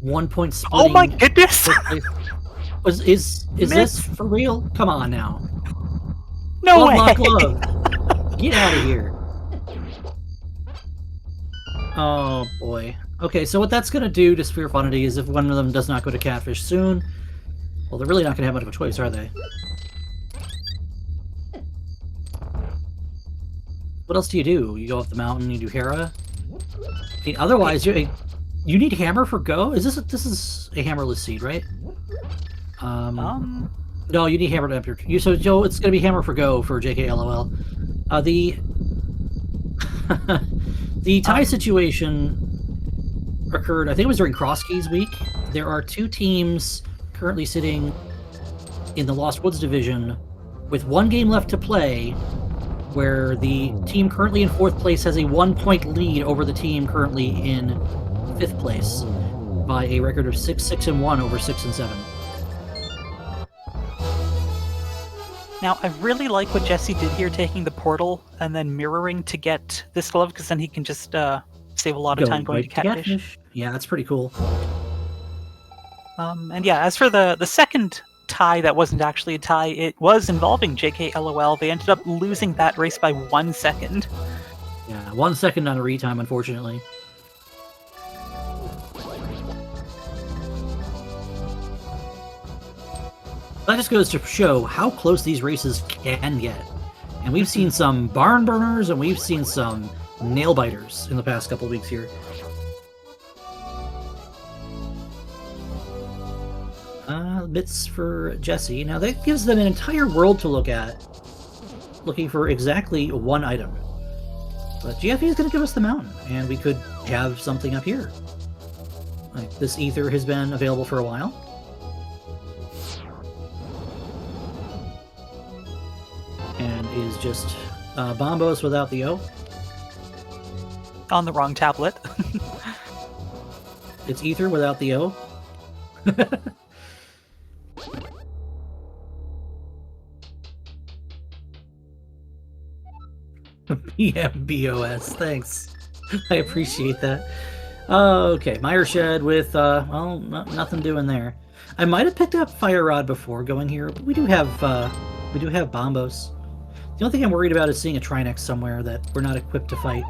S1: 1 point splitting.
S2: Oh my goodness!
S1: Is this for real? Come on now.
S2: No way!
S1: Glove. Get out of here. Oh boy. Okay, so what that's going to do to Sphere-FUNity is if one of them does not go to catfish soon, well, they're really not going to have much of a choice, are they? What else do? You go up the mountain, you do Hera? I mean, otherwise, you need hammer for go? This is a hammerless seed, right? No, you need hammer to enter. So Joe, it's going to be hammer for go for JKLOL. The tie situation occurred, I think it was during Cross Keys week. There are 2 teams currently sitting in the Lost Woods division with 1 game left to play, where the team currently in 4th place has a 1-point lead over the team currently in 5th place by a record of 6-6-1 over 6-7.
S2: Now, I really like what Jesse did here, taking the portal and then mirroring to get this glove, because then he can just save a lot of time going to catfish.
S1: Yeah, that's pretty cool.
S2: And yeah, as for the second tie that wasn't actually a tie, it was involving JKLOL. They ended up losing that race by 1 second.
S1: Yeah, 1 second on a retime, unfortunately. That just goes to show how close these races can get. And we've seen some barn burners, and we've seen some nail biters in the past couple weeks here. Bits for Jesse. Now that gives them an entire world to look at, looking for exactly 1 item. But GFE is going to give us the mountain, and we could have something up here. Like this ether has been available for a while. And is just Bombos without the O.
S2: On the wrong tablet.
S1: It's ether without the O. PMBOS, thanks. I appreciate that. Okay, Myershed with, well, nothing doing there. I might have picked up Fire Rod before going here, but we do have Bombos. The only thing I'm worried about is seeing a Trinex somewhere that we're not equipped to fight.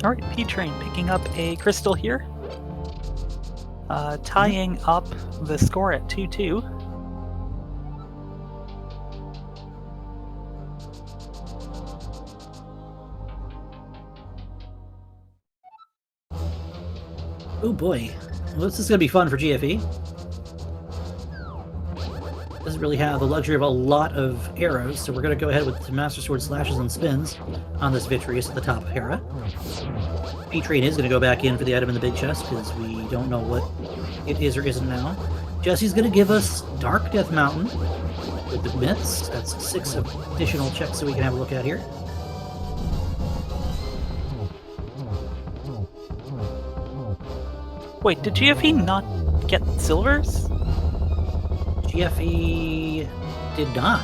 S2: Alright, P-Train picking up a crystal here. Tying up the score at 2-2.
S1: Oh boy. Well, this is going to be fun for GFE. Doesn't really have the luxury of a lot of arrows, so we're going to go ahead with the Master Sword slashes and spins on this Vitreous at the top of Hera. P-Train is going to go back in for the item in the big chest, because we don't know what it is or isn't now. Jesse's going to give us Dark Death Mountain with the myths. That's 6 additional checks that we can have a look at here.
S2: Wait, did GFE not get silvers?
S1: GFE did not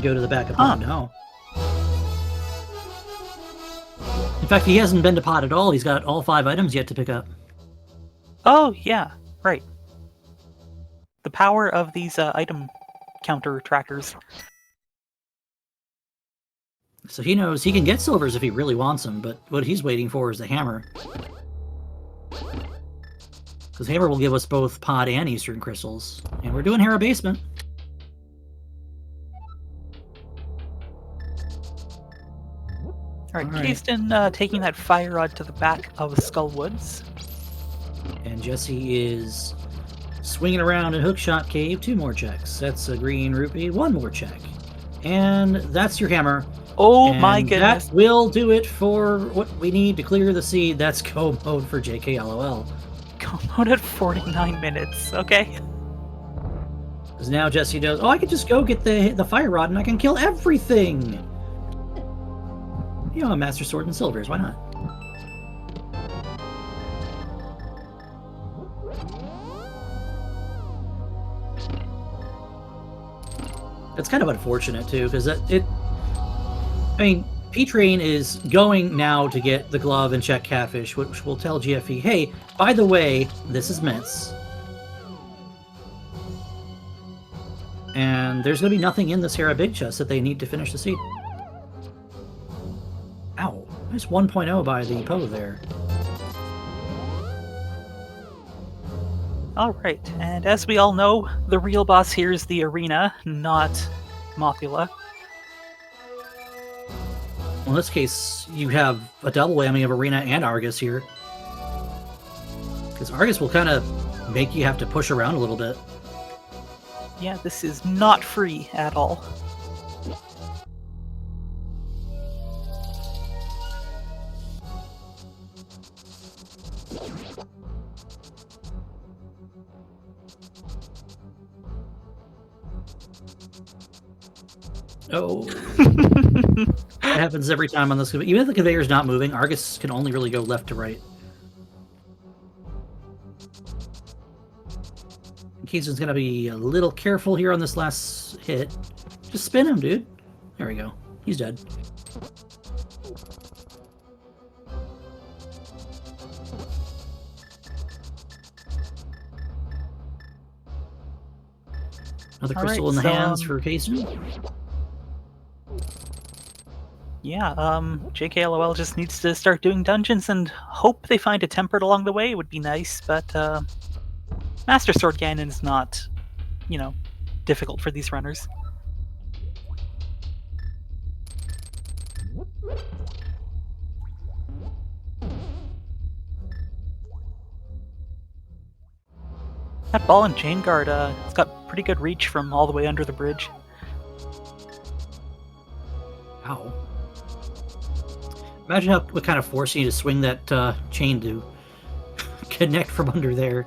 S1: go to the back of pot, no. In fact, he hasn't been to pot at all. He's got all 5 items yet to pick up.
S2: Oh, yeah, right. The power of these item counter trackers.
S1: So he knows he can get silvers if he really wants them, but what he's waiting for is the hammer. Because hammer will give us both pod and eastern crystals. And we're doing Hera Basement.
S2: Alright,
S1: Alright.
S2: Kasten taking that fire rod to the back of Skullwoods.
S1: And Jesse is swinging around in Hookshot Cave. 2 more checks. That's a green rupee. 1 more check. And that's your hammer.
S2: Oh
S1: And
S2: my goodness.
S1: that will do it for what we need to clear the seed. That's go mode for JKLOL.
S2: Go mode at 49 minutes. Okay.
S1: Because now Jesse knows, oh, I can just go get the fire rod and I can kill everything. You know, a Master Sword and Silvers, why not? It's kind of unfortunate too, because I mean, P-Train is going now to get the glove and check Catfish, which will tell GFE, hey, by the way, this is Mitz. And there's going to be nothing in this Hera Big Chest that they need to finish the seed. Ow. Nice 1.0 by the Poe there.
S2: Alright, and as we all know, the real boss here is the arena, not Mothula.
S1: Well, in this case, you have a double whammy of Arena and Argus here. Because Argus will kind of make you have to push around a little bit.
S2: Yeah, this is not free at all.
S1: Oh. That happens every time on this. Even if the conveyor's not moving, Argus can only really go left to right. Keaton's going to be a little careful here on this last hit. Just spin him, dude. There we go. He's dead. Another crystal in the hands for Keaton.
S2: Yeah, JKLOL just needs to start doing dungeons and hope they find a tempered along the way would be nice, but Master Sword Ganon is not, you know, difficult for these runners. That ball and chain guard, it's got pretty good reach from all the way under the bridge.
S1: Ow. Imagine what kind of force you need to swing that chain to connect from under there.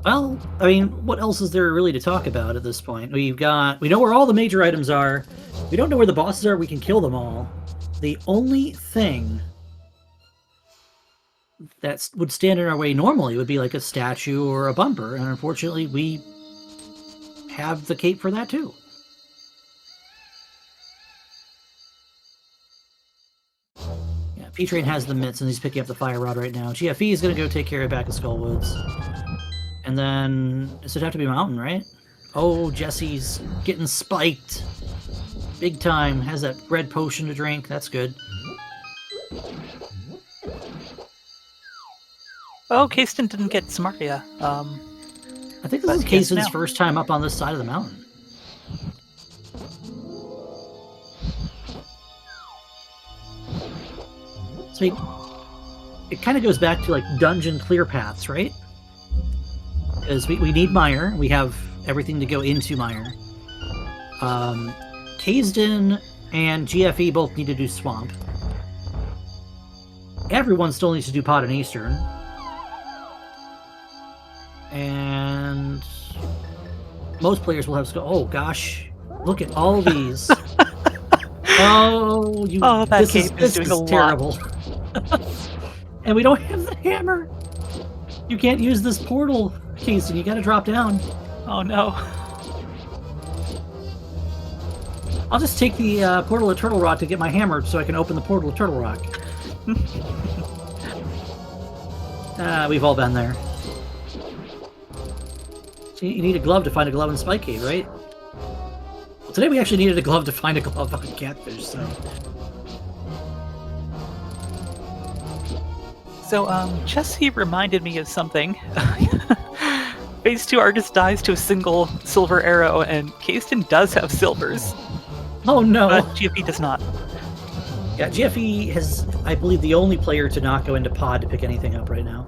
S1: Well, I mean, what else is there really to talk about at this point? We know where all the major items are. We don't know where the bosses are. We can kill them all. The only thing that would stand in our way normally would be like a statue or a bumper, and unfortunately we have the cape for that too. Yeah, P-Train has the mitts and he's picking up the fire rod right now. GFE is going to go take care of back of Skullwoods. And then, does it have to be Mountain, right? Oh, Jesse's getting spiked. Big time. Has that red potion to drink. That's good.
S2: Oh, Kasten didn't get Smartia.
S1: I think this is Kasten's first time up on this side of the mountain. So it kind of goes back to like dungeon clear paths, right? Because we need Mire. We have everything to go into Mire. Kasten and GFE both need to do Swamp. Everyone still needs to do Pod and Eastern. And most players will have Skull. Oh gosh, look at all these. Oh, you!
S2: Oh, that
S1: this
S2: cape
S1: is
S2: doing a lot.
S1: terrible. And we don't have the hammer. You can't use this portal, Kasten. You got to drop down.
S2: Oh no.
S1: I'll just take the portal of Turtle Rock to get my hammer, so I can open the portal of Turtle Rock. We've all been there. So you need a glove to find a glove in Spike Cave, right? Well, today we actually needed a glove to find a glove on Catfish, so...
S2: So, Jesse reminded me of something. Phase 2 Argus dies to a single silver arrow, and Kasten does have silvers.
S1: Oh no!
S2: But GFE does not.
S1: Yeah, GFE is, I believe, the only player to not go into pod to pick anything up right now.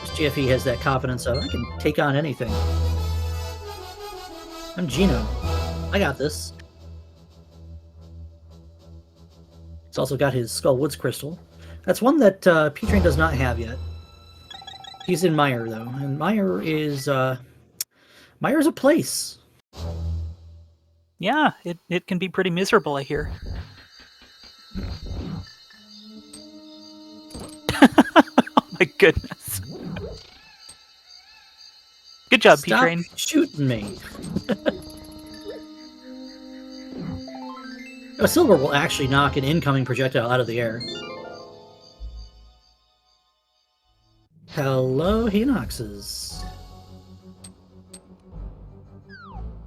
S1: GFE has that confidence of, I can take on anything. I'm Gino. I got this. He's also got his Skull Woods Crystal. That's one that P-Train does not have yet. He's in Meyer, though. And Meyer is... Meyer's a place.
S2: Yeah, it can be pretty miserable, I hear. Oh my goodness. Good job, P-Train.
S1: Stop shooting me. A silver will actually knock an incoming projectile out of the air. Hello, Hinoxes.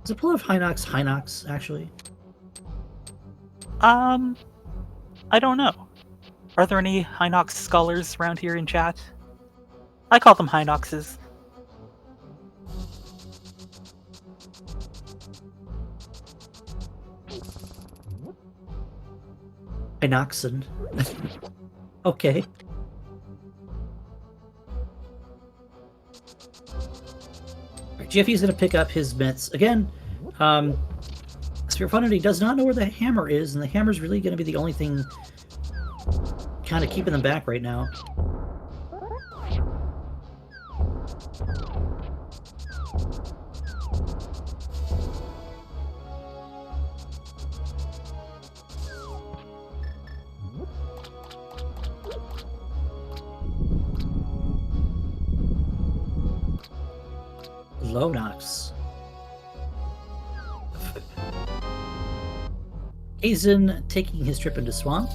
S1: Is it pull of Hinox, actually?
S2: I don't know. Are there any Hinox scholars around here in chat? I call them Hinoxes.
S1: Hinoxen. Okay. GFE's going to pick up his mitts. Again, Sphere-FUnity does not know where the hammer is, and the hammer's really going to be the only thing kind of keeping them back right now. Lonox. Hazen taking his trip into Swamp.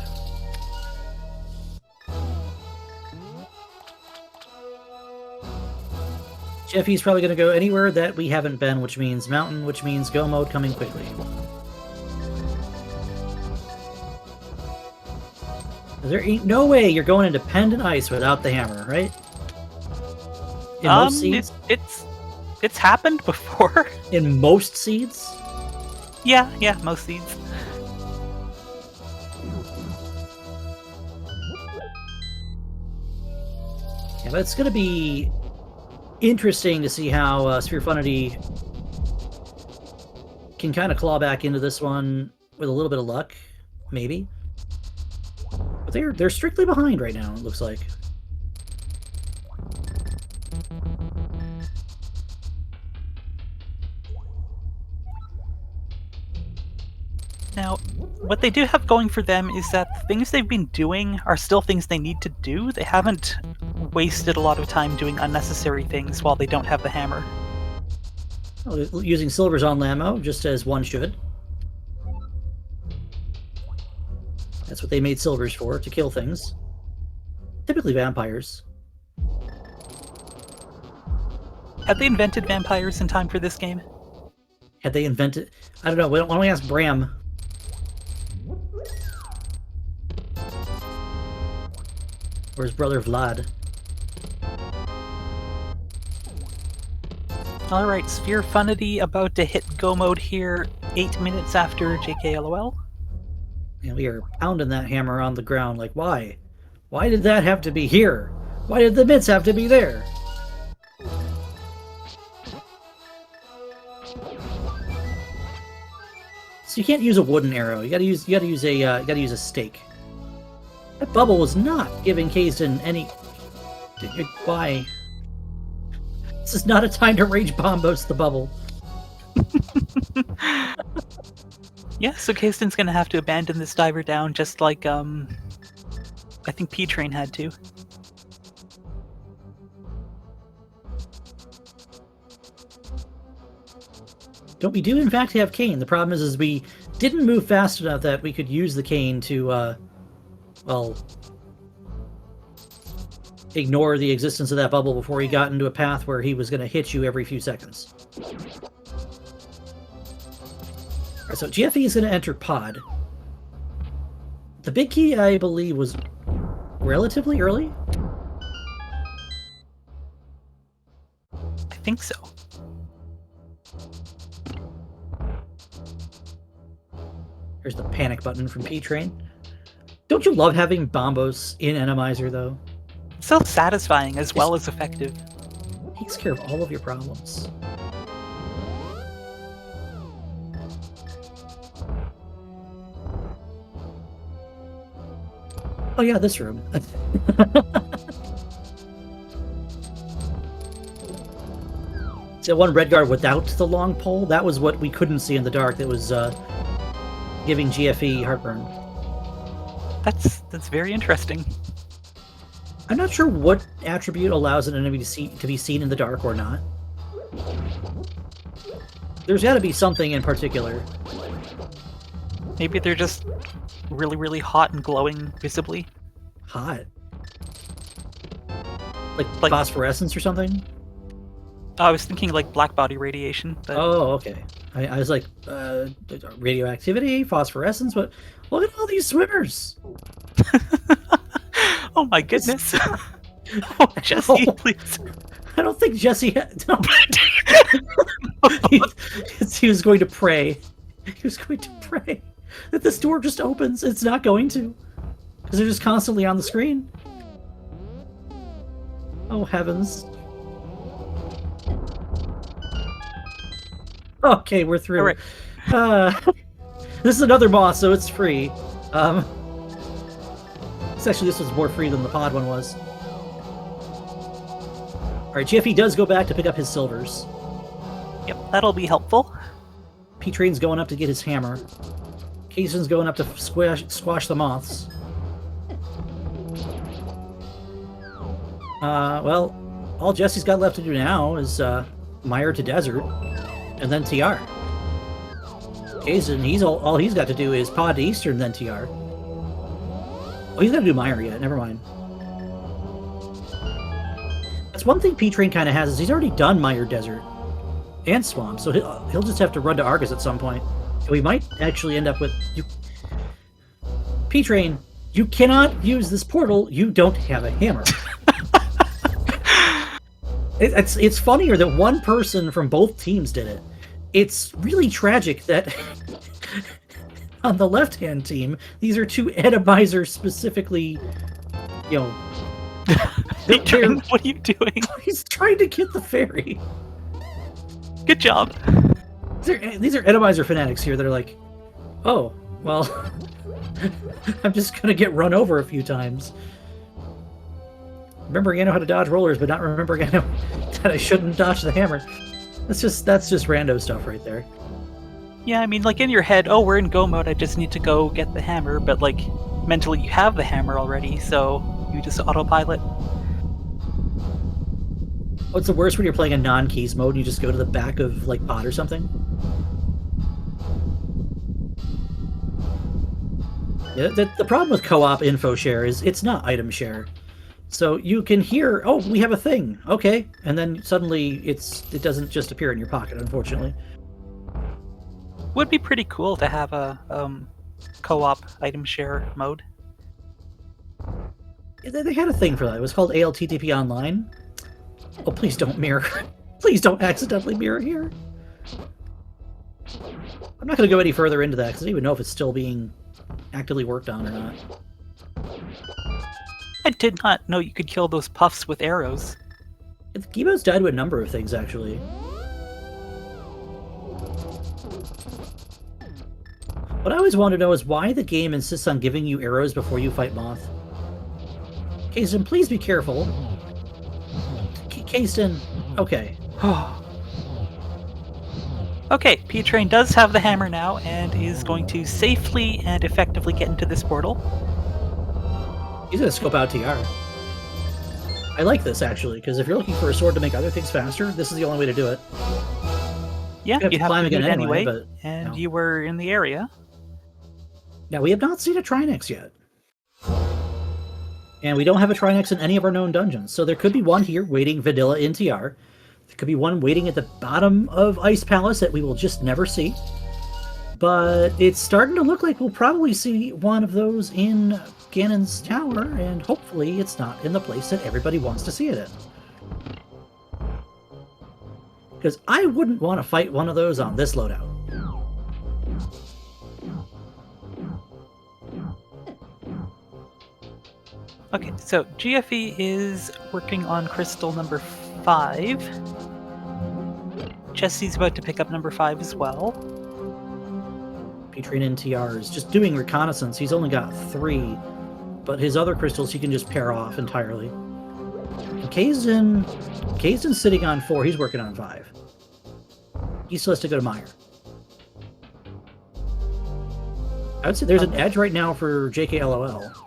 S1: Jeffy's probably going to go anywhere that we haven't been, which means Mountain, which means Go Mode coming quickly. There ain't no way you're going into Pendant Ice without the hammer, right? In most seeds?
S2: It's happened before.
S1: In most seeds?
S2: Yeah, most seeds.
S1: Yeah, but it's going to be interesting to see how Sphere-FUnity can kind of claw back into this one with a little bit of luck, maybe. But they're strictly behind right now, it looks like.
S2: Now, what they do have going for them is that the things they've been doing are still things they need to do. They haven't wasted a lot of time doing unnecessary things while they don't have the hammer.
S1: Well, using silvers on Lamo, just as one should. That's what they made silvers for, to kill things. Typically vampires.
S2: Had they invented vampires in time for this game?
S1: Had they invented... I don't know, why don't we ask Bram? Or his brother Vlad.
S2: Alright, Sphere-FUnity about to hit Go Mode here 8 minutes after JKLOL.
S1: And we are pounding that hammer on the ground like, why? Why did that have to be here? Why did the mitts have to be there? So you can't use a wooden arrow. You gotta use a stake. That bubble was not giving Kazin any... Why? This is not a time to rage bombos the bubble.
S2: Yeah, so Kasten's gonna have to abandon this diver down just like, I think P-Train had to.
S1: Don't we do in fact have cane? The problem is we didn't move fast enough that we could use the cane to, well... ignore the existence of that bubble before he got into a path where he was going to hit you every few seconds. Alright, so GFE is going to enter pod. The big key, I believe, was relatively early.
S2: I think so.
S1: Here's the panic button from P-Train. Don't you love having Bombos in Randomizer, though?
S2: So satisfying as well as effective.
S1: Takes care of all of your problems. Oh yeah, this room. So one red guard without the long pole, that was what we couldn't see in the dark. That was giving GFE heartburn.
S2: That's very interesting.
S1: I'm not sure what attribute allows an enemy to be seen in the dark or not. There's got to be something in particular.
S2: Maybe they're just really, really hot and glowing visibly.
S1: Hot? Like phosphorescence or something?
S2: I was thinking like black body radiation. But...
S1: Oh, okay. I was like, radioactivity, phosphorescence, but look at all these swimmers!
S2: Oh my goodness. Oh, Jesse, please.
S1: I don't think Jesse had... No. he was going to pray. He was going to pray that this door just opens. It's not going to. Because they're just constantly on the screen. Oh, heavens. Okay, we're through.
S2: All right.
S1: This is another boss, so it's free. Actually, this was more free than the pod one was. Alright, GFE does go back to pick up his silvers.
S2: Yep, that'll be helpful.
S1: P-Train's going up to get his hammer. Kaysen's going up to squash the moths. Well, all Jesse's got left to do now is Mire to Desert, and then TR. Kaysen, all he's got to do is pod to Eastern, then TR. Oh, he's got to do Mire yet. Never mind. That's one thing P-Train kind of has, is he's already done Mire Desert and Swamp, so he'll just have to run to Argus at some point. So we might actually end up with... P-Train, you cannot use this portal. You don't have a hammer. It's funnier that one person from both teams did it. It's really tragic that... On the left-hand team, these are two Randomizer specifically, you know...
S2: What are you doing?
S1: He's trying to get the fairy.
S2: Good job.
S1: These are Randomizer fanatics here that are like, oh, well, I'm just going to get run over a few times. Remembering I know how to dodge rollers, but not remembering I know that I shouldn't dodge the hammer. That's just rando stuff right there.
S2: Yeah, I mean, like, in your head, oh, we're in go mode, I just need to go get the hammer, but, like, mentally you have the hammer already, so you just autopilot.
S1: What's the worst when you're playing a non-keys mode and you just go to the back of, like, pod or something? Yeah, the problem with co-op info share is it's not item share. So you can hear, oh, we have a thing, okay, and then suddenly it doesn't just appear in your pocket, unfortunately.
S2: Would be pretty cool to have a co-op item share mode.
S1: They had a thing for that. It was called ALTTP Online. Oh, please don't mirror. Please don't accidentally mirror here. I'm not going to go any further into that because I don't even know if it's still being actively worked on or not.
S2: I did not know you could kill those puffs with arrows.
S1: Gibo's died to a number of things, actually. What I always want to know is why the game insists on giving you arrows before you fight Moth. Kasten, please be careful. Kasten, okay.
S2: Okay, P-Train does have the hammer now and is going to safely and effectively get into this portal.
S1: He's going to scope out TR. I like this, actually, because if you're looking for a sword to make other things faster, this is the only way to do it.
S2: Yeah, you'd have to do it anyway,
S1: but,
S2: and
S1: no.
S2: You were in the area.
S1: Now, we have not seen a Trinex yet. And we don't have a Trinex in any of our known dungeons. So there could be one here waiting vanilla in TR. There could be one waiting at the bottom of Ice Palace that we will just never see. But it's starting to look like we'll probably see one of those in Ganon's Tower, and hopefully it's not in the place that everybody wants to see it in. Because I wouldn't want to fight one of those on this loadout.
S2: Okay, so GFE is working on crystal number 5. Jesse's about to pick up number 5 as well.
S1: Patreon NTR is just doing reconnaissance. He's only got 3, but his other crystals he can just pair off entirely. And Kazden's sitting on 4. He's working on 5. He still has to go to Meyer. I would say there's an edge right now for JKLOL.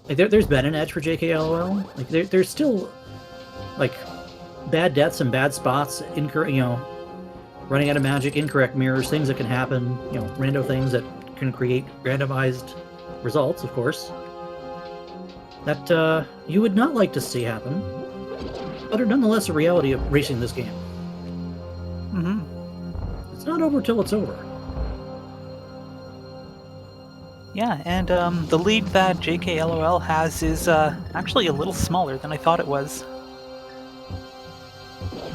S1: Like there's been an edge for JKLOL. Like there's still like bad deaths and bad spots, running out of magic, incorrect mirrors, things that can happen, rando things that can create randomized results, of course, that you would not like to see happen, but are nonetheless a reality of racing this game.
S2: Mm-hmm.
S1: It's not over till it's over.
S2: Yeah, and the lead that JKLOL has is actually a little smaller than I thought it was.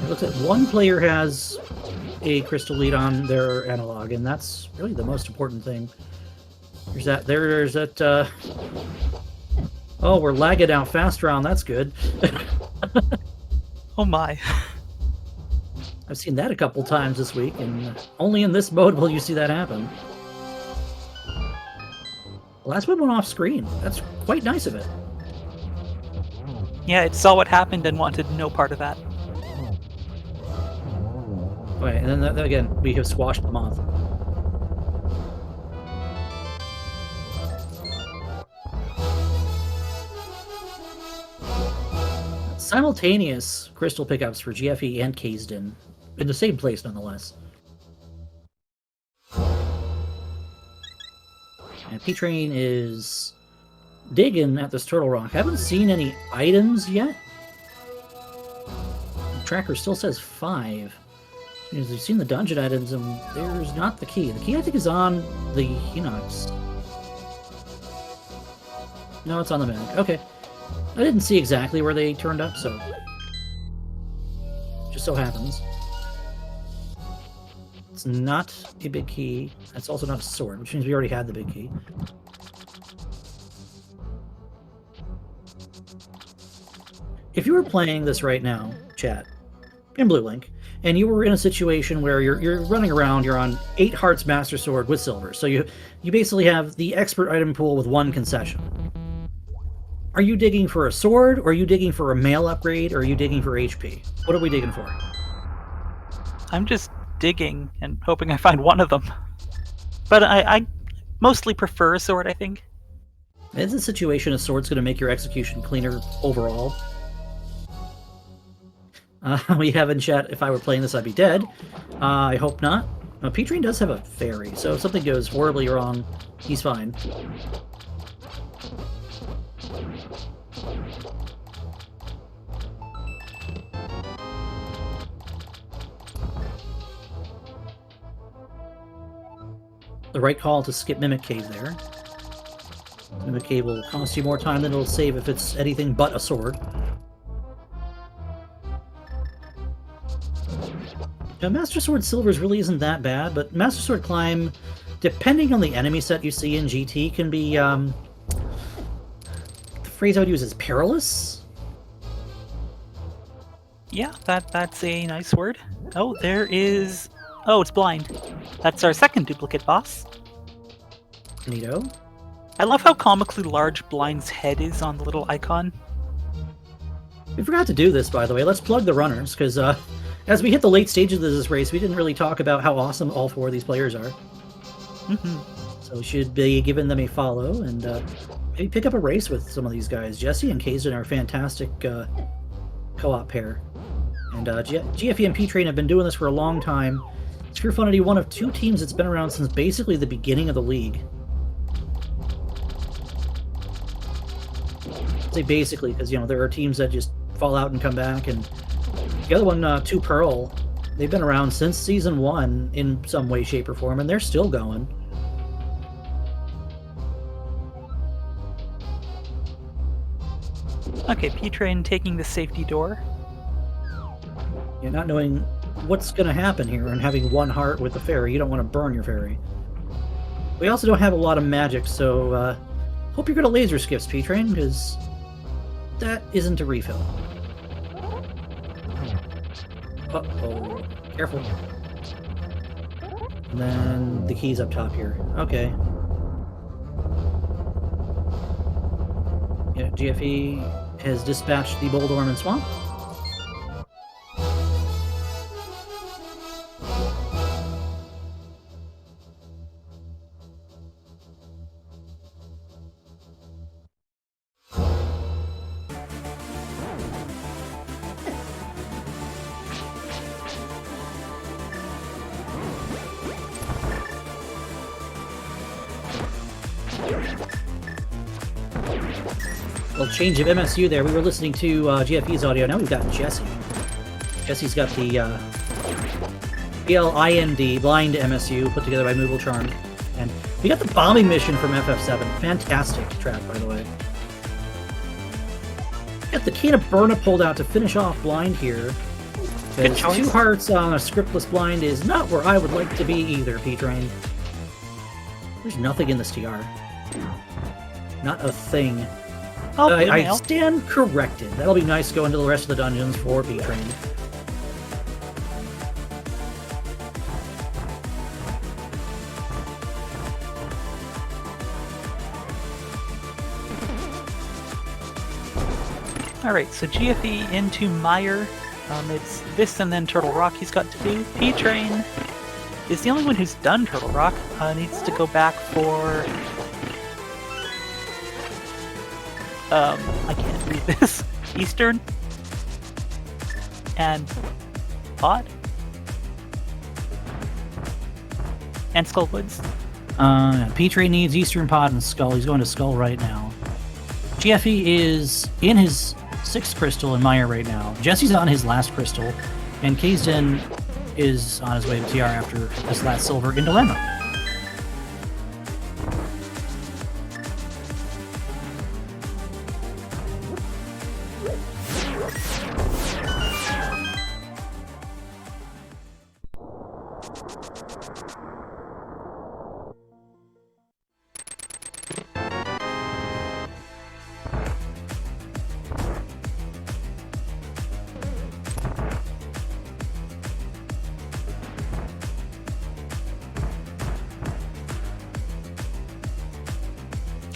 S1: It looks like one player has a crystal lead on their analog, and that's really the most important thing. There's that. Oh, we're lagging out fast round. That's good.
S2: Oh my.
S1: I've seen that a couple times this week, and only in this mode will you see that happen. The last one went off screen. That's quite nice of it.
S2: Yeah, it saw what happened and wanted no part of that.
S1: Okay, and then again, we have squashed the moth. Simultaneous crystal pickups for GFE and Kazden in the same place, nonetheless. And P-Train is digging at this turtle rock. Haven't seen any items yet. The tracker still says 5. Because we've seen the dungeon items, and there's not the key. The key, I think, is on the Hinox. No, it's on the mag. Okay. I didn't see exactly where they turned up, so... just so happens. It's not a big key. That's also not a sword, which means we already had the big key. If you were playing this right now, chat, in Blue Link, and you were in a situation where you're running around, you're on 8 Hearts Master Sword with silver, so you basically have the expert item pool with 1 concession. Are you digging for a sword, or are you digging for a mail upgrade, or are you digging for HP? What are we digging for?
S2: I'm just digging and hoping I find one of them. But I mostly prefer a sword, I think.
S1: Is a situation a sword's going to make your execution cleaner overall? We have in chat, if I were playing this, I'd be dead. I hope not. P-Train does have a fairy, so if something goes horribly wrong, he's fine. The right call to skip Mimic Cave there. Mimic Cave will cost you more time than it'll save if it's anything but a sword. Now, Master Sword Silvers really isn't that bad, but Master Sword Climb, depending on the enemy set you see in GT, can be, the phrase I would use is perilous?
S2: Yeah, that's a nice word. Oh, there is... Oh, it's blind. That's our second duplicate boss.
S1: Neato.
S2: I love how comically large Blind's head is on the little icon.
S1: We forgot to do this, by the way. Let's plug the runners, because as we hit the late stages of this race, we didn't really talk about how awesome all 4 of these players are. So we should be giving them a follow, and maybe pick up a race with some of these guys. Jesse and Kazden are a fantastic co-op pair. And GFE and P-Train have been doing this for a long time. Sphere-FUNity, one of 2 teams that's been around since basically the beginning of the league. I say basically, because, you know, there are teams that just fall out and come back, and the other one, 2 Pearl, they've been around since Season 1 in some way, shape, or form, and they're still going.
S2: Okay, P-Train taking the safety door.
S1: You're not knowing what's going to happen here, and having 1 heart with the fairy, you don't want to burn your fairy. We also don't have a lot of magic, so hope you're going to laser skips, P-Train, because that isn't a refill. Uh-oh. Careful. And then the key's up top here. Okay. Yeah, GFE has dispatched the Bold Orm and Swamp. Well, change of MSU there. We were listening to GFE's audio. Now we've got Jesse. Jesse's got the BLIND, Blind MSU, put together by Moogle Charm. And we got the bombing mission from FF7. Fantastic track, by the way. Got the Can of Burna pulled out to finish off Blind here.
S2: Good choice.
S1: 2 hearts on a scriptless Blind is not where I would like to be either, P-Train. There's nothing in this TR. Not a thing.
S2: Oh,
S1: I stand corrected. That'll be nice going to the rest of the dungeons for P-Train.
S2: Alright, so GFE into Meyer. It's this and then Turtle Rock he's got to do. P-Train is the only one who's done Turtle Rock. Needs to go back for... I can't read this. Eastern? And... Pod? And Skullwoods.
S1: P-Train needs Eastern Pod and Skull. He's going to Skull right now. GFE is in his 6th crystal in Meyer right now. Jesse's on his last crystal, and Kaysden is on his way to TR after his last silver in Dilemma.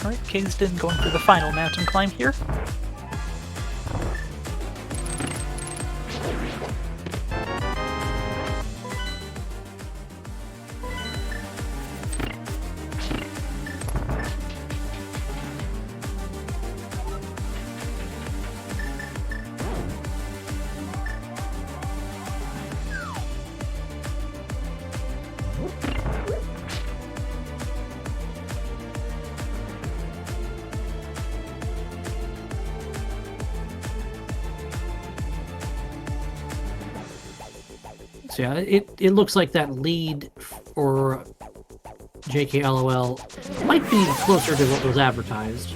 S2: Alright, Kaysden going for the final mountain climb here.
S1: So yeah, it looks like that lead for JKLOL might be closer to what was advertised.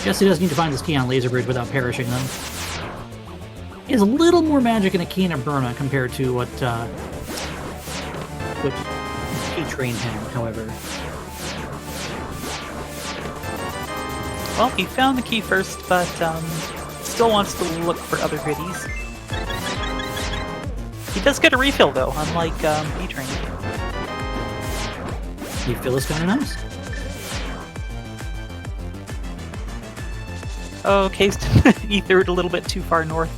S1: Jesse does need to find this key on Laser Bridge without perishing, though. He has a little more magic in a key of Burma compared to what P-Train had, however.
S2: Well, he found the key first, but still wants to look for other goodies. He does get a refill, though, unlike P-Train.
S1: Refill is kind of nice.
S2: Oh, Kaysden ethered a little bit too far north.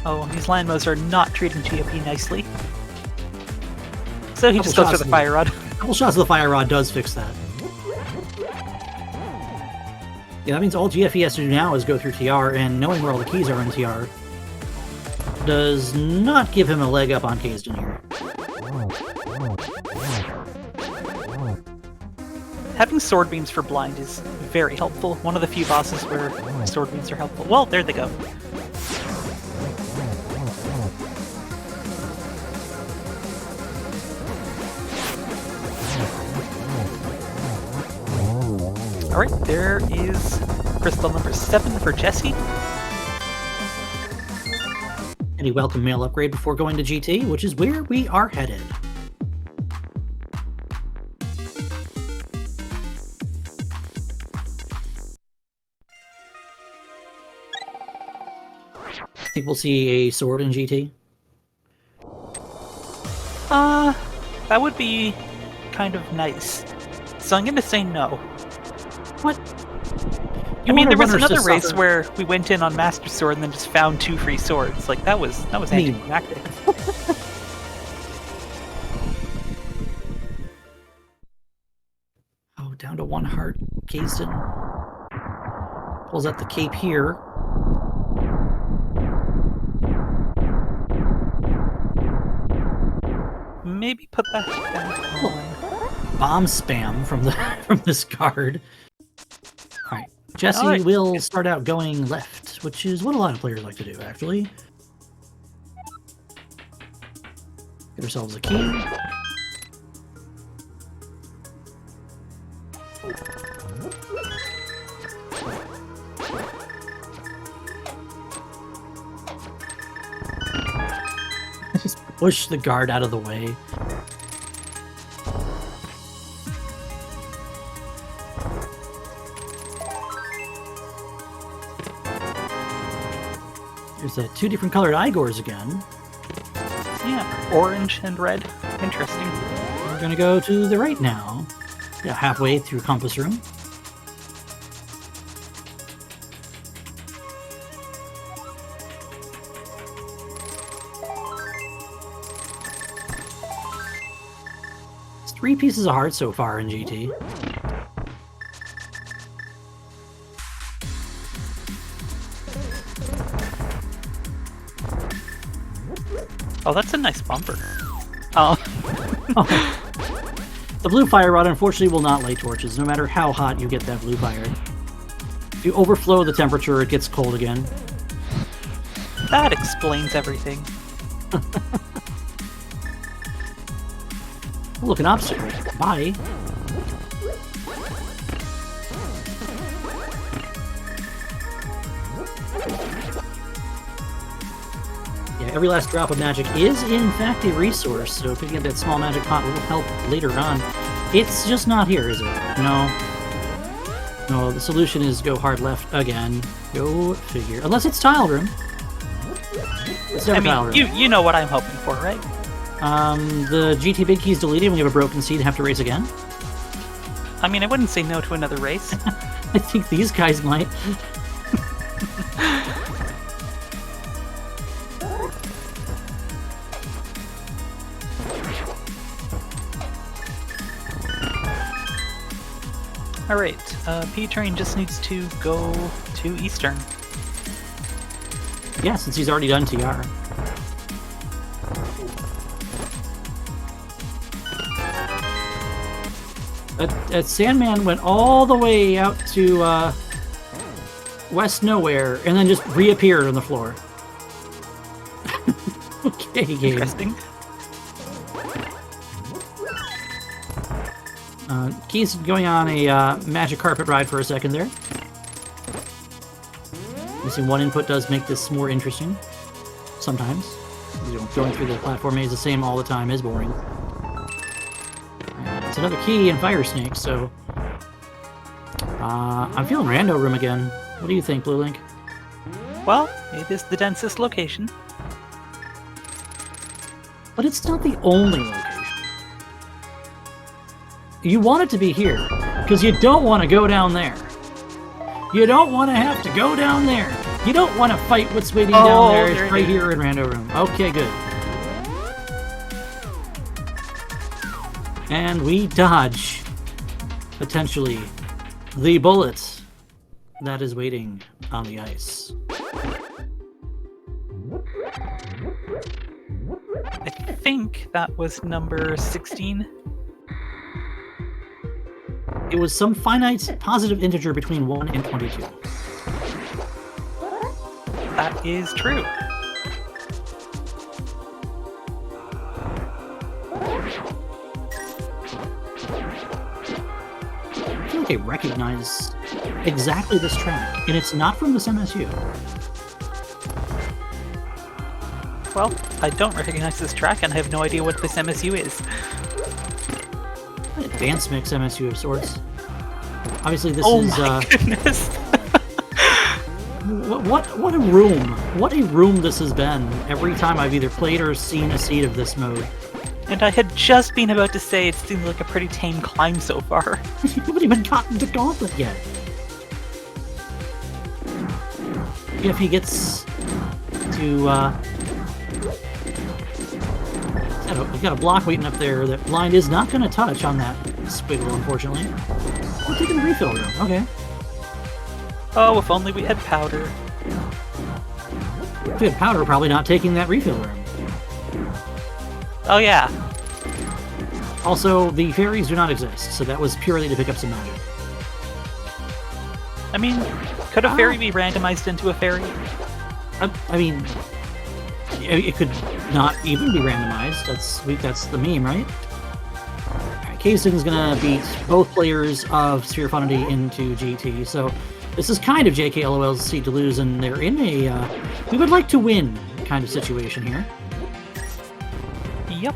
S2: Oh, these landmos are not treating GFE nicely. So he just goes for the fire rod.
S1: A couple shots of the fire rod does fix that. Yeah, that means all GFE has to do now is go through TR, and knowing where all the keys are in TR does not give him a leg up on Kaysden here.
S2: having sword beams for blind is very helpful. One of the few bosses where sword beams are helpful. Well, there they go. Alright, there is crystal number 7 for Jesse.
S1: And a welcome mail upgrade before going to GT, which is where we are headed. I think we'll see a sword in GT.
S2: That would be kind of nice. So I'm gonna say no.
S1: What?
S2: I mean, there was another race where we went in on Master Sword and then just found 2 free swords. Like, that was anticlimactic.
S1: Oh, down to 1 heart. Kasten pulls out the cape here.
S2: Maybe put that back on.
S1: Bomb spam from this card. All right, Jesse
S2: All right.
S1: will start out going left, which is what a lot of players like to do, actually. Get ourselves a key. Just push the guard out of the way. There's 2 different colored Igors again.
S2: Yeah, orange and red. Interesting.
S1: We're gonna go to the right now. Yeah, halfway through Compass Room. It's 3 pieces of heart so far in GT.
S2: Oh, that's a nice bumper. Oh.
S1: The blue fire rod unfortunately will not light torches, no matter how hot you get that blue fire. If you overflow the temperature, it gets cold again.
S2: That explains everything.
S1: Look, an obstacle. Bye. Yeah, every last drop of magic is, in fact, a resource, so picking up that small magic pot will help later on. It's just not here, is it? No. No, the solution is go hard left again. Go figure. Unless it's tile room. It's never tile room.
S2: You know what I'm hoping for, right?
S1: The GT big key is deleted when you have a broken seed and have to race again.
S2: I mean, I wouldn't say no to another race.
S1: I think these guys might.
S2: Alright, P-Train just needs to go to Eastern.
S1: Yeah, since he's already done TR. That Sandman went all the way out to West Nowhere and then just reappeared on the floor. Okay, game.
S2: Interesting.
S1: Key's going on a magic carpet ride for a second there. Missing 1 input does make this more interesting. Sometimes. Going through the platform maze the same all the time is boring. It's another key and Fire Snake, so... I'm feeling Rando Room again. What do you think, Blue Link?
S2: Well, it is the densest location.
S1: But it's not the only location. You want it to be here, because you don't want to go down there. You don't want to have to go down there. You don't want to fight what's waiting down there. It's right here in Rando Room. Okay, good. And we dodge, potentially, the bullet that is waiting on the ice.
S2: I think that was number 16.
S1: It was some finite positive integer between 1 and 22.
S2: That is true.
S1: I feel like I recognize exactly this track, and it's not from this MSU.
S2: Well, I don't recognize this track, and I have no idea what this MSU is.
S1: An advanced mix MSU of sorts. Obviously, this
S2: Oh
S1: is
S2: my goodness!
S1: what a room! What a room this has been. Every time I've either played or seen a seed of this mode.
S2: And I had just been about to say it seems like a pretty tame climb so far.
S1: You haven't even gotten the gauntlet yet. If he gets to, he's got a block waiting up there that Blind is not going to touch on that squiggle, unfortunately. We're taking the refill room. Okay.
S2: Oh, if only we had powder.
S1: If we had powder, we're probably not taking that refill room.
S2: Oh yeah.
S1: Also, the fairies do not exist, so that was purely to pick up some magic.
S2: I mean, could a fairy be randomized into a fairy?
S1: I mean, it could not even be randomized. That's the meme, right? Kazin is going to beat both players of Sphere-FUNity into GT, so this is kind of JKLOL's seed to lose, and they're in a we would like to win kind of situation here.
S2: Yep.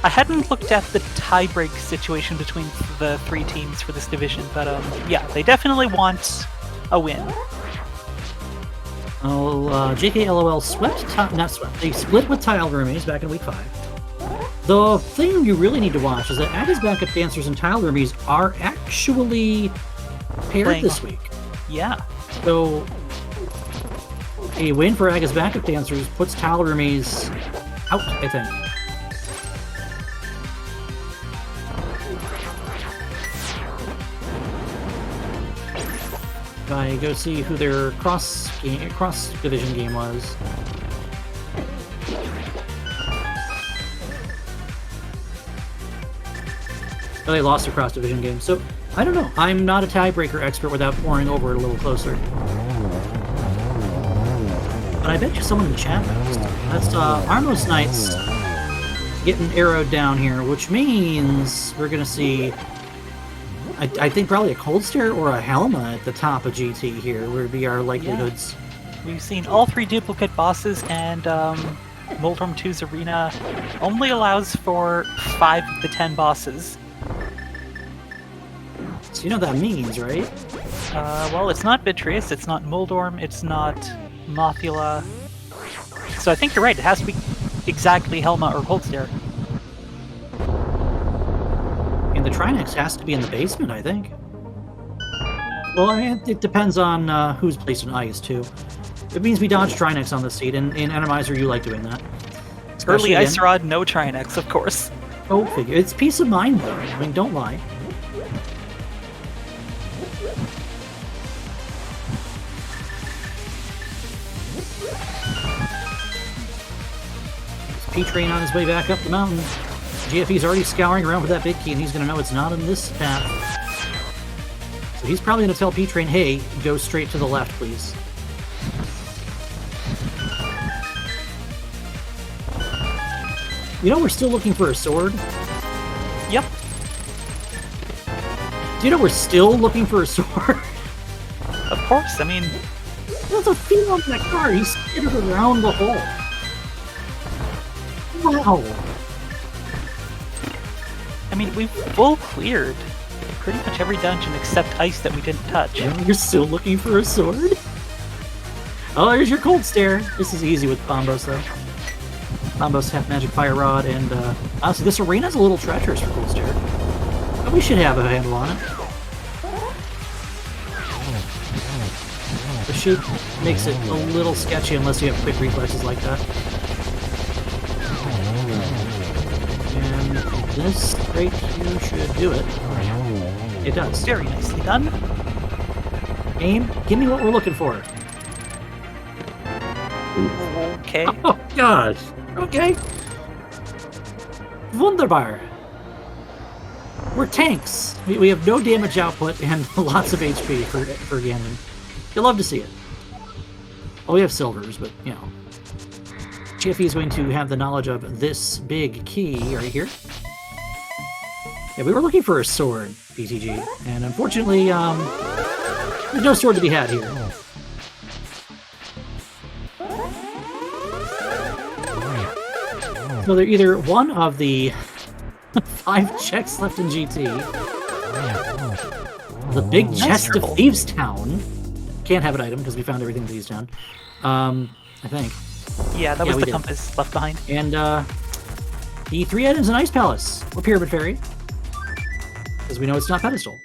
S2: I hadn't looked at the tiebreak situation between the three teams for this division, but yeah, they definitely want a win.
S1: Oh, JKLOL they split with Tile Roomies back in week 5. The thing you really need to watch is that Aga's backup dancers and Tile Roomies are actually paired this week.
S2: Yeah.
S1: So a win for Aga's backup dancers puts Tile Roomies out, I think. If I go see who their cross division game was. Oh, they lost their cross division game. So I don't know. I'm not a tiebreaker expert without pouring over it a little closer. But I bet you someone in the chat knows. That's Armos Knights getting arrowed down here, which means we're gonna see I think probably a Cold Stare or a Helma at the top of GT here would be our likelihoods.
S2: Yeah. We've seen all 3 duplicate bosses, and Moldrum 2's arena only allows for 5 of the 10 bosses.
S1: So you know what that means, right?
S2: Well, it's not Beatrice, it's not Moldorm, it's not Mothula. So I think you're right, it has to be exactly Helma or Cold Stare.
S1: And the Trinex has to be in the basement, I think. Well, I mean, it depends on who's placed in ice, too. It means we dodge Trinex on the seat, and in Randomizer, you like doing that.
S2: Early Ice Rod, no Trinex, of course.
S1: Oh, figure. It's peace of mind, though. I mean, don't lie. P-Train on his way back up the mountain. GFE's already scouring around with that big key, and he's going to know it's not in this path. So he's probably going to tell P-Train, hey, go straight to the left, please. You know we're still looking for a sword?
S2: Yep.
S1: Do you know we're still looking for a sword?
S2: Of course, I mean...
S1: There's a feet on that car, he's skittered around the hole. Wow.
S2: I mean, we've full cleared pretty much every dungeon except ice that we didn't touch.
S1: You're still looking for a sword? Oh, there's your Cold Stare. This is easy with Bombos, though. Bombos have Magic Fire Rod, and honestly, this arena's a little treacherous for Cold Stare. But we should have a handle on it. The shoot makes it a little sketchy unless you have quick reflexes like that. And this right here should do it. It does.
S2: Very nicely done.
S1: Game, give me what we're looking for.
S2: Okay.
S1: Oh, gosh. Okay. Wunderbar. We're tanks. We have no damage output and lots of HP for Ganon. You'll love to see it. Oh, we have silvers, but, you know. GFE is going to have the knowledge of this big key right here. Yeah, we were looking for a sword, BTG, and unfortunately, there's no sword to be had here. So they're either one of the 5 checks left in GT, the big chest of Thieves Town. Can't have an item because we found everything in Thieves Town. I think.
S2: Yeah, that was the compass left behind.
S1: And the 3 items in Ice Palace or Pyramid Fairy, because we know it's not pedestal.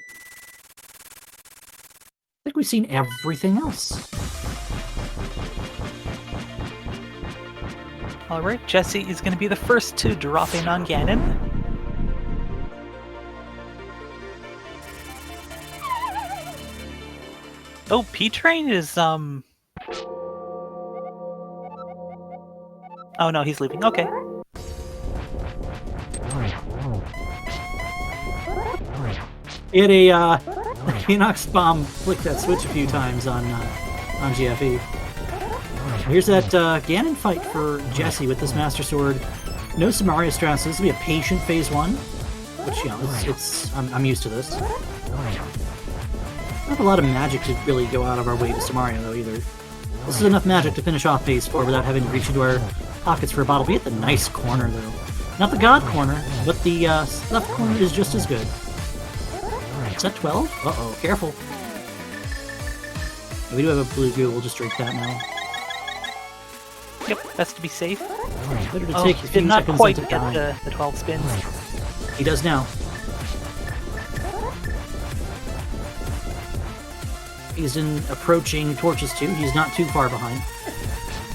S1: I think we've seen everything else.
S2: Alright, Jesse is going to be the first to drop in on Ganon. Oh, P-Train is, Oh no, he's leaving. Okay.
S1: He had a Phoenix Bomb flick that switch a few times on GFE. Here's that Ganon fight for Jesse with this Master Sword. No Samaria strats. This will be a patient phase 1, which, you know, I'm used to this. Not a lot of magic to really go out of our way to Samaria, though, either. This is enough magic to finish off phase 4 without having to reach into our pockets for a bottle. We hit the nice corner, though. Not the God corner, but the left corner is just as good. Is that 12? Uh-oh, careful. We do have a blue goo. We'll just drink that now.
S2: Yep, best to be safe.
S1: Better to take a few
S2: did not
S1: seconds
S2: quite
S1: to
S2: get
S1: die.
S2: the 12 spins.
S1: He does now. He's approaching Torches 2. He's not too far behind.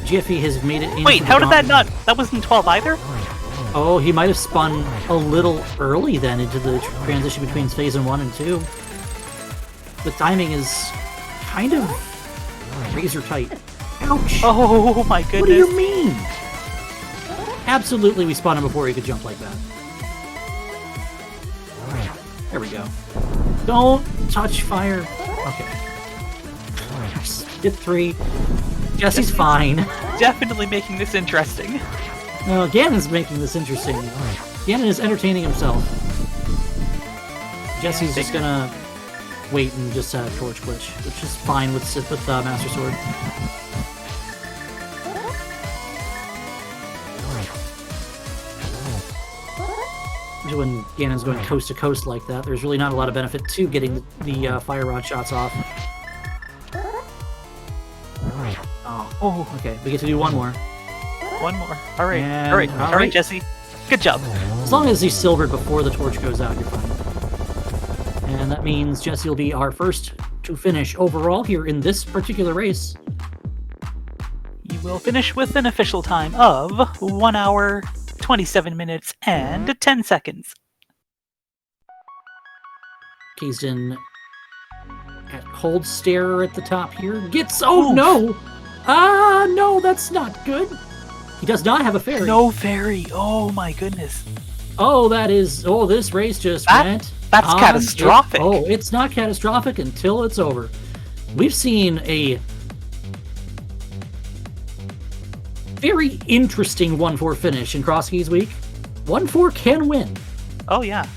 S1: GFE has made it into
S2: Wait,
S1: the
S2: how did that
S1: gauntlet.
S2: not... That wasn't 12 either?
S1: Oh, he might have spun a little early then into the transition between phase 1 and 2. The timing is kind of razor tight. Ouch!
S2: Oh my goodness.
S1: What do you mean? Absolutely, we spun him before he could jump like that. There we go. Don't touch fire. Okay. Hit 3. Jesse's fine.
S2: Definitely making this interesting.
S1: No, Ganon's making this interesting. Ganon is entertaining himself. Jesse's just gonna wait and just torch glitch, which is fine with Master Sword. When Ganon's going coast to coast like that, there's really not a lot of benefit to getting the fire rod shots off. Oh, okay. We get to do one more.
S2: One more. Alright.
S1: And-
S2: Alright,
S1: alright.
S2: Jesse. Good job.
S1: As long as he's silvered before the torch goes out, you're fine. And that means Jesse will be our first to finish overall here in this particular race.
S2: You will finish with an official time of 1 hour, 27 minutes, and 10 seconds.
S1: Kaysden at Cold Stare at the top here. Oh no! Ah, no, that's not good. He does not have a fairy.
S2: No fairy. Oh my goodness.
S1: Oh, this race just went.
S2: That's catastrophic.
S1: It's not catastrophic until it's over. We've seen a very interesting 1-4 finish in Cross Keys Week. 1-4 can win.
S2: Oh yeah.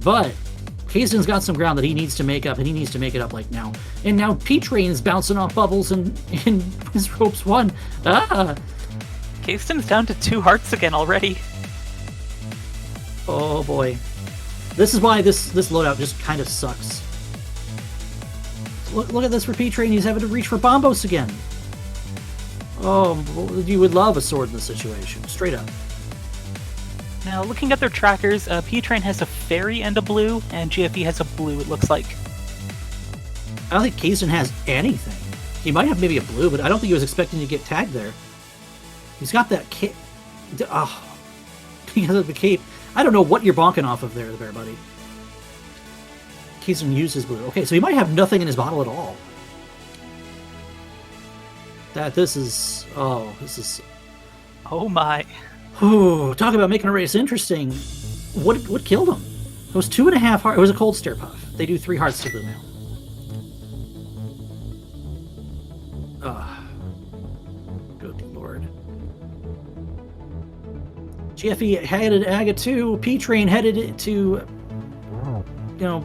S1: But Kaysden's got some ground that he needs to make up, and he needs to make it up like now. And now P-Train's bouncing off bubbles in his ropes 1. Ah!
S2: Kaysden's down to 2 hearts again already.
S1: Oh boy. This is why this loadout just kind of sucks. Look at this for P-Train. He's having to reach for Bombos again. Oh, you would love a sword in this situation. Straight up.
S2: Now, looking at their trackers, P-Train has a fairy and a blue, and GFE has a blue, it looks like.
S1: I don't think Kaysden has anything. He might have maybe a blue, but I don't think he was expecting to get tagged there. He's got that cape. Oh, he has the cape. I don't know what you're bonking off of there, the bear buddy. Kaysden used his blue. Okay, so he might have nothing in his bottle at all. This is...
S2: Oh my.
S1: Oh, talk about making a race interesting. What killed him? It was 2.5 heart. It was a cold stare puff. They do 3 hearts to the mail. Good lord. GFE headed Aga 2. P-Train headed to,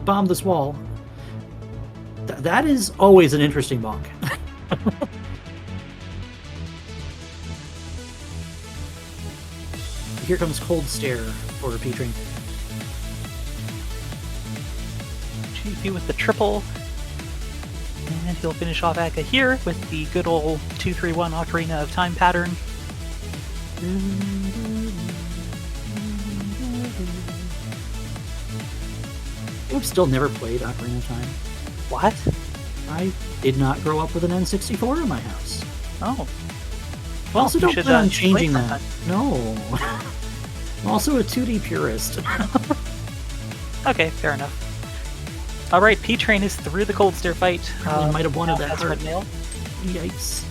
S1: bomb this wall. That is always an interesting bonk. Here comes cold stare for P-Train.
S2: GFE with the triple. And he'll finish off Aga here with the good old 2-3-1 Ocarina of Time pattern.
S1: I've still never played Ocarina of Time.
S2: What?
S1: I did not grow up with an N64 in my house.
S2: Oh.
S1: I also don't plan on changing
S2: play
S1: that. No. I'm also a 2D purist.
S2: Okay, fair enough. Alright, P-Train is through the cold stare fight.
S1: Might have wanted that
S2: that's
S1: heart.
S2: red mail.
S1: Yikes.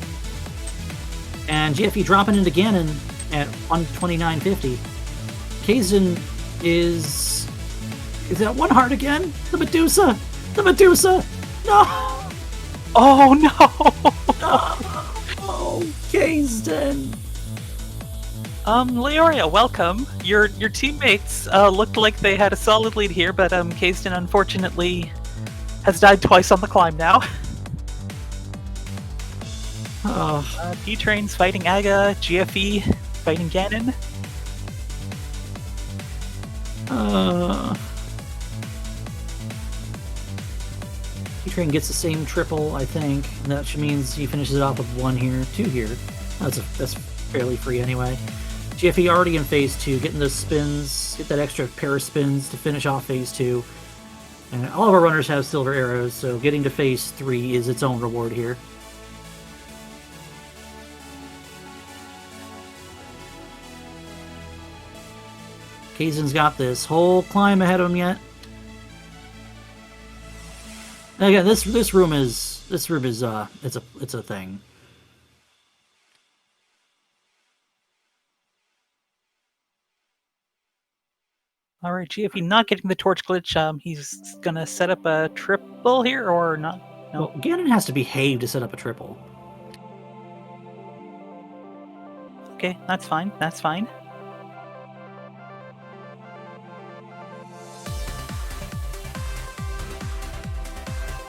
S1: And GFE dropping into Ganon at 129.50. Kazin is that 1 heart again? The Medusa! The Medusa! No!
S2: Oh no!
S1: Oh, Kazin!
S2: Leoria, welcome. Your teammates looked like they had a solid lead here, but Kayston unfortunately has died twice on the climb now. P-Train's fighting Aga, GFE fighting Ganon.
S1: P-Train gets the same triple, I think. And that means he finishes it off with 1 here, 2 here. That's fairly free anyway. GFE already in phase 2, getting those spins, get that extra pair of spins to finish off phase 2. And all of our runners have silver arrows, so getting to phase 3 is its own reward here. Kazen's got this whole climb ahead of him yet. And again, this room is it's a thing.
S2: Alright, GFE not getting the torch glitch. He's gonna set up a triple here, or not? No.
S1: Well, Ganon has to behave to set up a triple.
S2: Okay, that's fine. That's fine.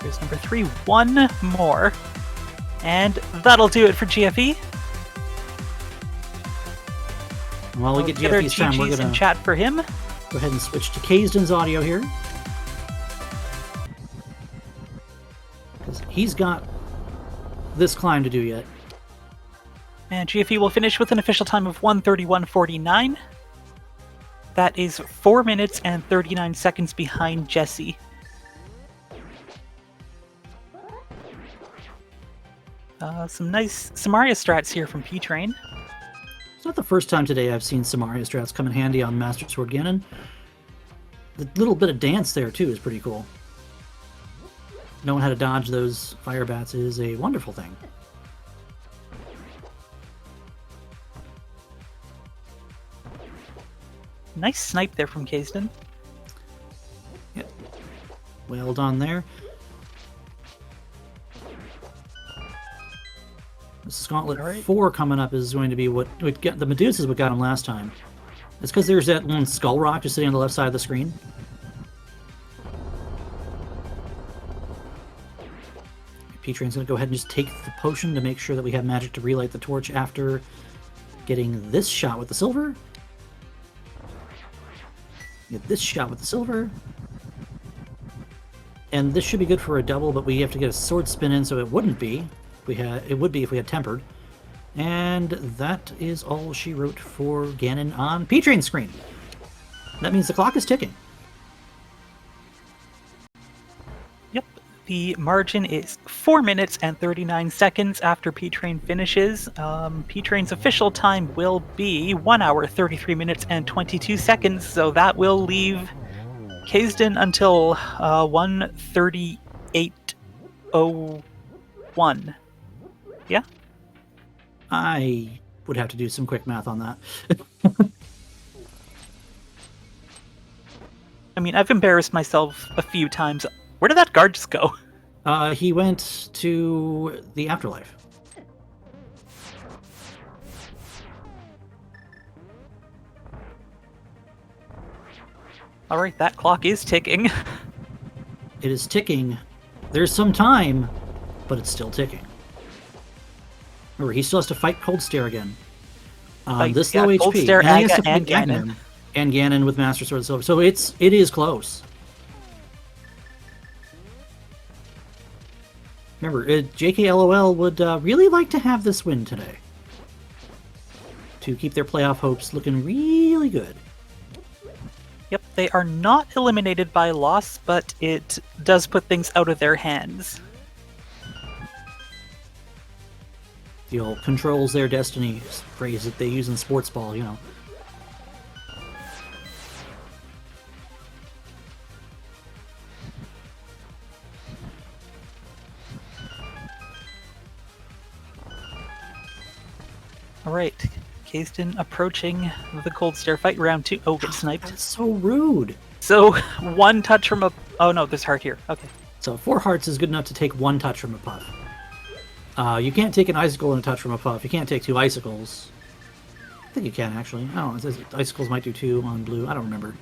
S2: Here's number 3. 1 more. And that'll do it for GFE.
S1: While we get GFE's time, we're
S2: GG's
S1: gonna
S2: in chat for him.
S1: go ahead and switch to Kazdin's audio here. Because he's got this climb to do yet.
S2: And GFE will finish with an official time of 1:31.49. That is 4 minutes and 39 seconds behind Jesse. Some nice Samaria strats here from P-Train.
S1: It's not the first time today I've seen Samaria strats come in handy on Master Sword Ganon. The little bit of dance there, too, is pretty cool. Knowing how to dodge those fire bats is a wonderful thing.
S2: Nice snipe there from Kayston.
S1: Yep. Well done there. This is Gauntlet 4 coming up is going to be what get the Medusas what got him last time. It's because there's that one skull rock just sitting on the left side of the screen. P-Train's going to go ahead and just take the potion to make sure that we have magic to relight the torch after getting this shot with the silver. Get this shot with the silver. And this should be good for a double, but we have to get a sword spin in, so it wouldn't be. It would be if we had tempered. And that is all she wrote for Ganon on P-Train's screen. That means the clock is ticking.
S2: Yep, the margin is 4 minutes and 39 seconds after P-Train finishes. P-Train's official time will be 1 hour, 33 minutes and 22 seconds, so that will leave Kaysden until 1:38:01. Yeah?
S1: I would have to do some quick math on that.
S2: I mean, I've embarrassed myself a few times. Where did that guard just go?
S1: He went to the afterlife.
S2: Alright, that clock is ticking.
S1: It is ticking. There's some time, but it's still ticking. Remember, he still has to fight Cold Stare again. This low
S2: Cold
S1: HP.
S2: Stare,
S1: And he has
S2: Aga,
S1: to
S2: and
S1: fight
S2: Ganon.
S1: And Ganon with Master Sword Silver. So it is close. Remember, JKLOL would really like to have this win today. To keep their playoff hopes looking really good.
S2: Yep, they are not eliminated by loss, but it does put things out of their hands.
S1: The old controls their destiny phrase that they use in sports ball, you know.
S2: Alright, Kaysden approaching the Cold Stare fight, round 2. Oh, get sniped.
S1: That's so rude.
S2: So, one touch from a... Oh no, there's heart here. Okay.
S1: So 4 hearts is good enough to take 1 touch from a puff. You can't take an icicle and a touch from a puff. You can't take 2 icicles. I think you can, actually. I don't know. It says icicles might do 2 on blue. I don't remember.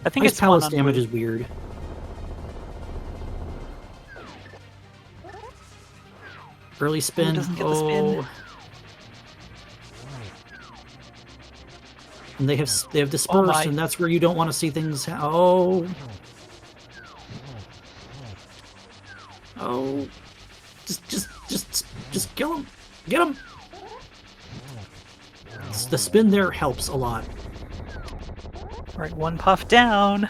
S2: I think
S1: Ice
S2: it's
S1: palace
S2: one on
S1: damage
S2: blue.
S1: is weird. Early spin.
S2: doesn't get the spin.
S1: Oh. And they have dispersed,
S2: my.
S1: and that's where you don't want to see things. Oh. Oh. Just kill him. Get him. The spin there helps a lot.
S2: Alright, one puff down.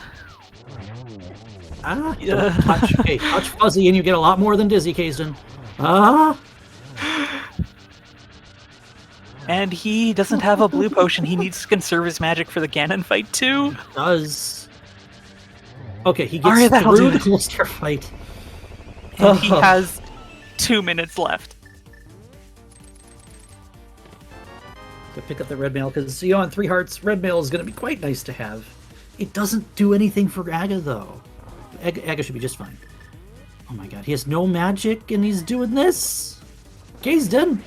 S1: Ah,
S2: Yeah.
S1: don't touch. Okay, touch Fuzzy and you get a lot more than Dizzy, Kaysden. Ah.
S2: And he doesn't have a blue potion. He needs to conserve his magic for the Ganon fight too.
S1: Does. Okay, he
S2: Alright,
S1: gets
S2: that'll
S1: through
S2: do
S1: the
S2: it.
S1: Cold Stare fight.
S2: And he has 2 minutes left.
S1: To pick up the red mail, because, you know, on 3 hearts, red mail is going to be quite nice to have. It doesn't do anything for Aga, though. Aga should be just fine. Oh my god, he has no magic, and he's doing this? Kaysden!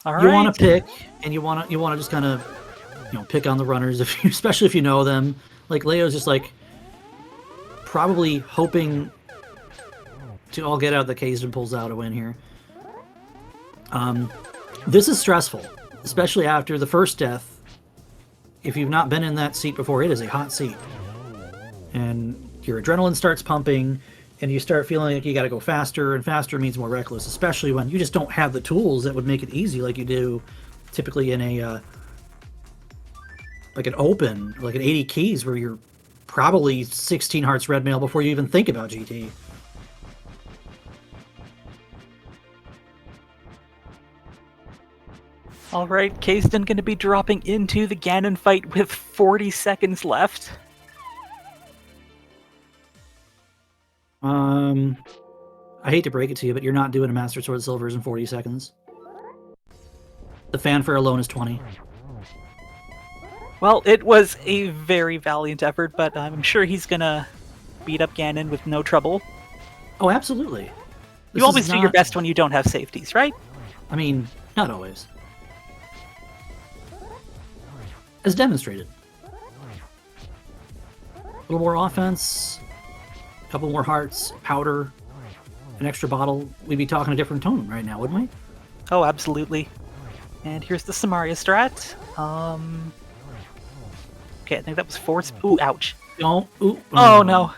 S2: Alright.
S1: You want to pick, and you want to just kind of, you know, pick on the runners, if you, especially if you know them. Like, Leo's just, like, probably hoping to all get out that Kaysden pulls out a win here. This is stressful, especially after the first death. If you've not been in that seat before, it is a hot seat. And your adrenaline starts pumping, and you start feeling like you got to go faster, and faster means more reckless, especially when you just don't have the tools that would make it easy like you do typically in a like an open, like an 80 keys, where you're probably 16 hearts red mail before you even think about GT.
S2: Alright, Kaysden going to be dropping into the Ganon fight with 40 seconds left.
S1: I hate to break it to you, but you're not doing a Master Sword Silvers in 40 seconds. The fanfare alone is 20.
S2: Well, it was a very valiant effort, but I'm sure he's going to beat up Ganon with no trouble.
S1: Oh, absolutely. This
S2: You always
S1: is
S2: do your
S1: not-
S2: best when you don't have safeties, right?
S1: I mean, not always. As demonstrated. A little more offense, a couple more hearts, powder, an extra bottle. We'd be talking a different tone right now, wouldn't we?
S2: Oh, absolutely. And here's the Samaria strat. Okay, I think that was 4. Ooh, ouch.
S1: Don't. Ooh,
S2: Oh, no.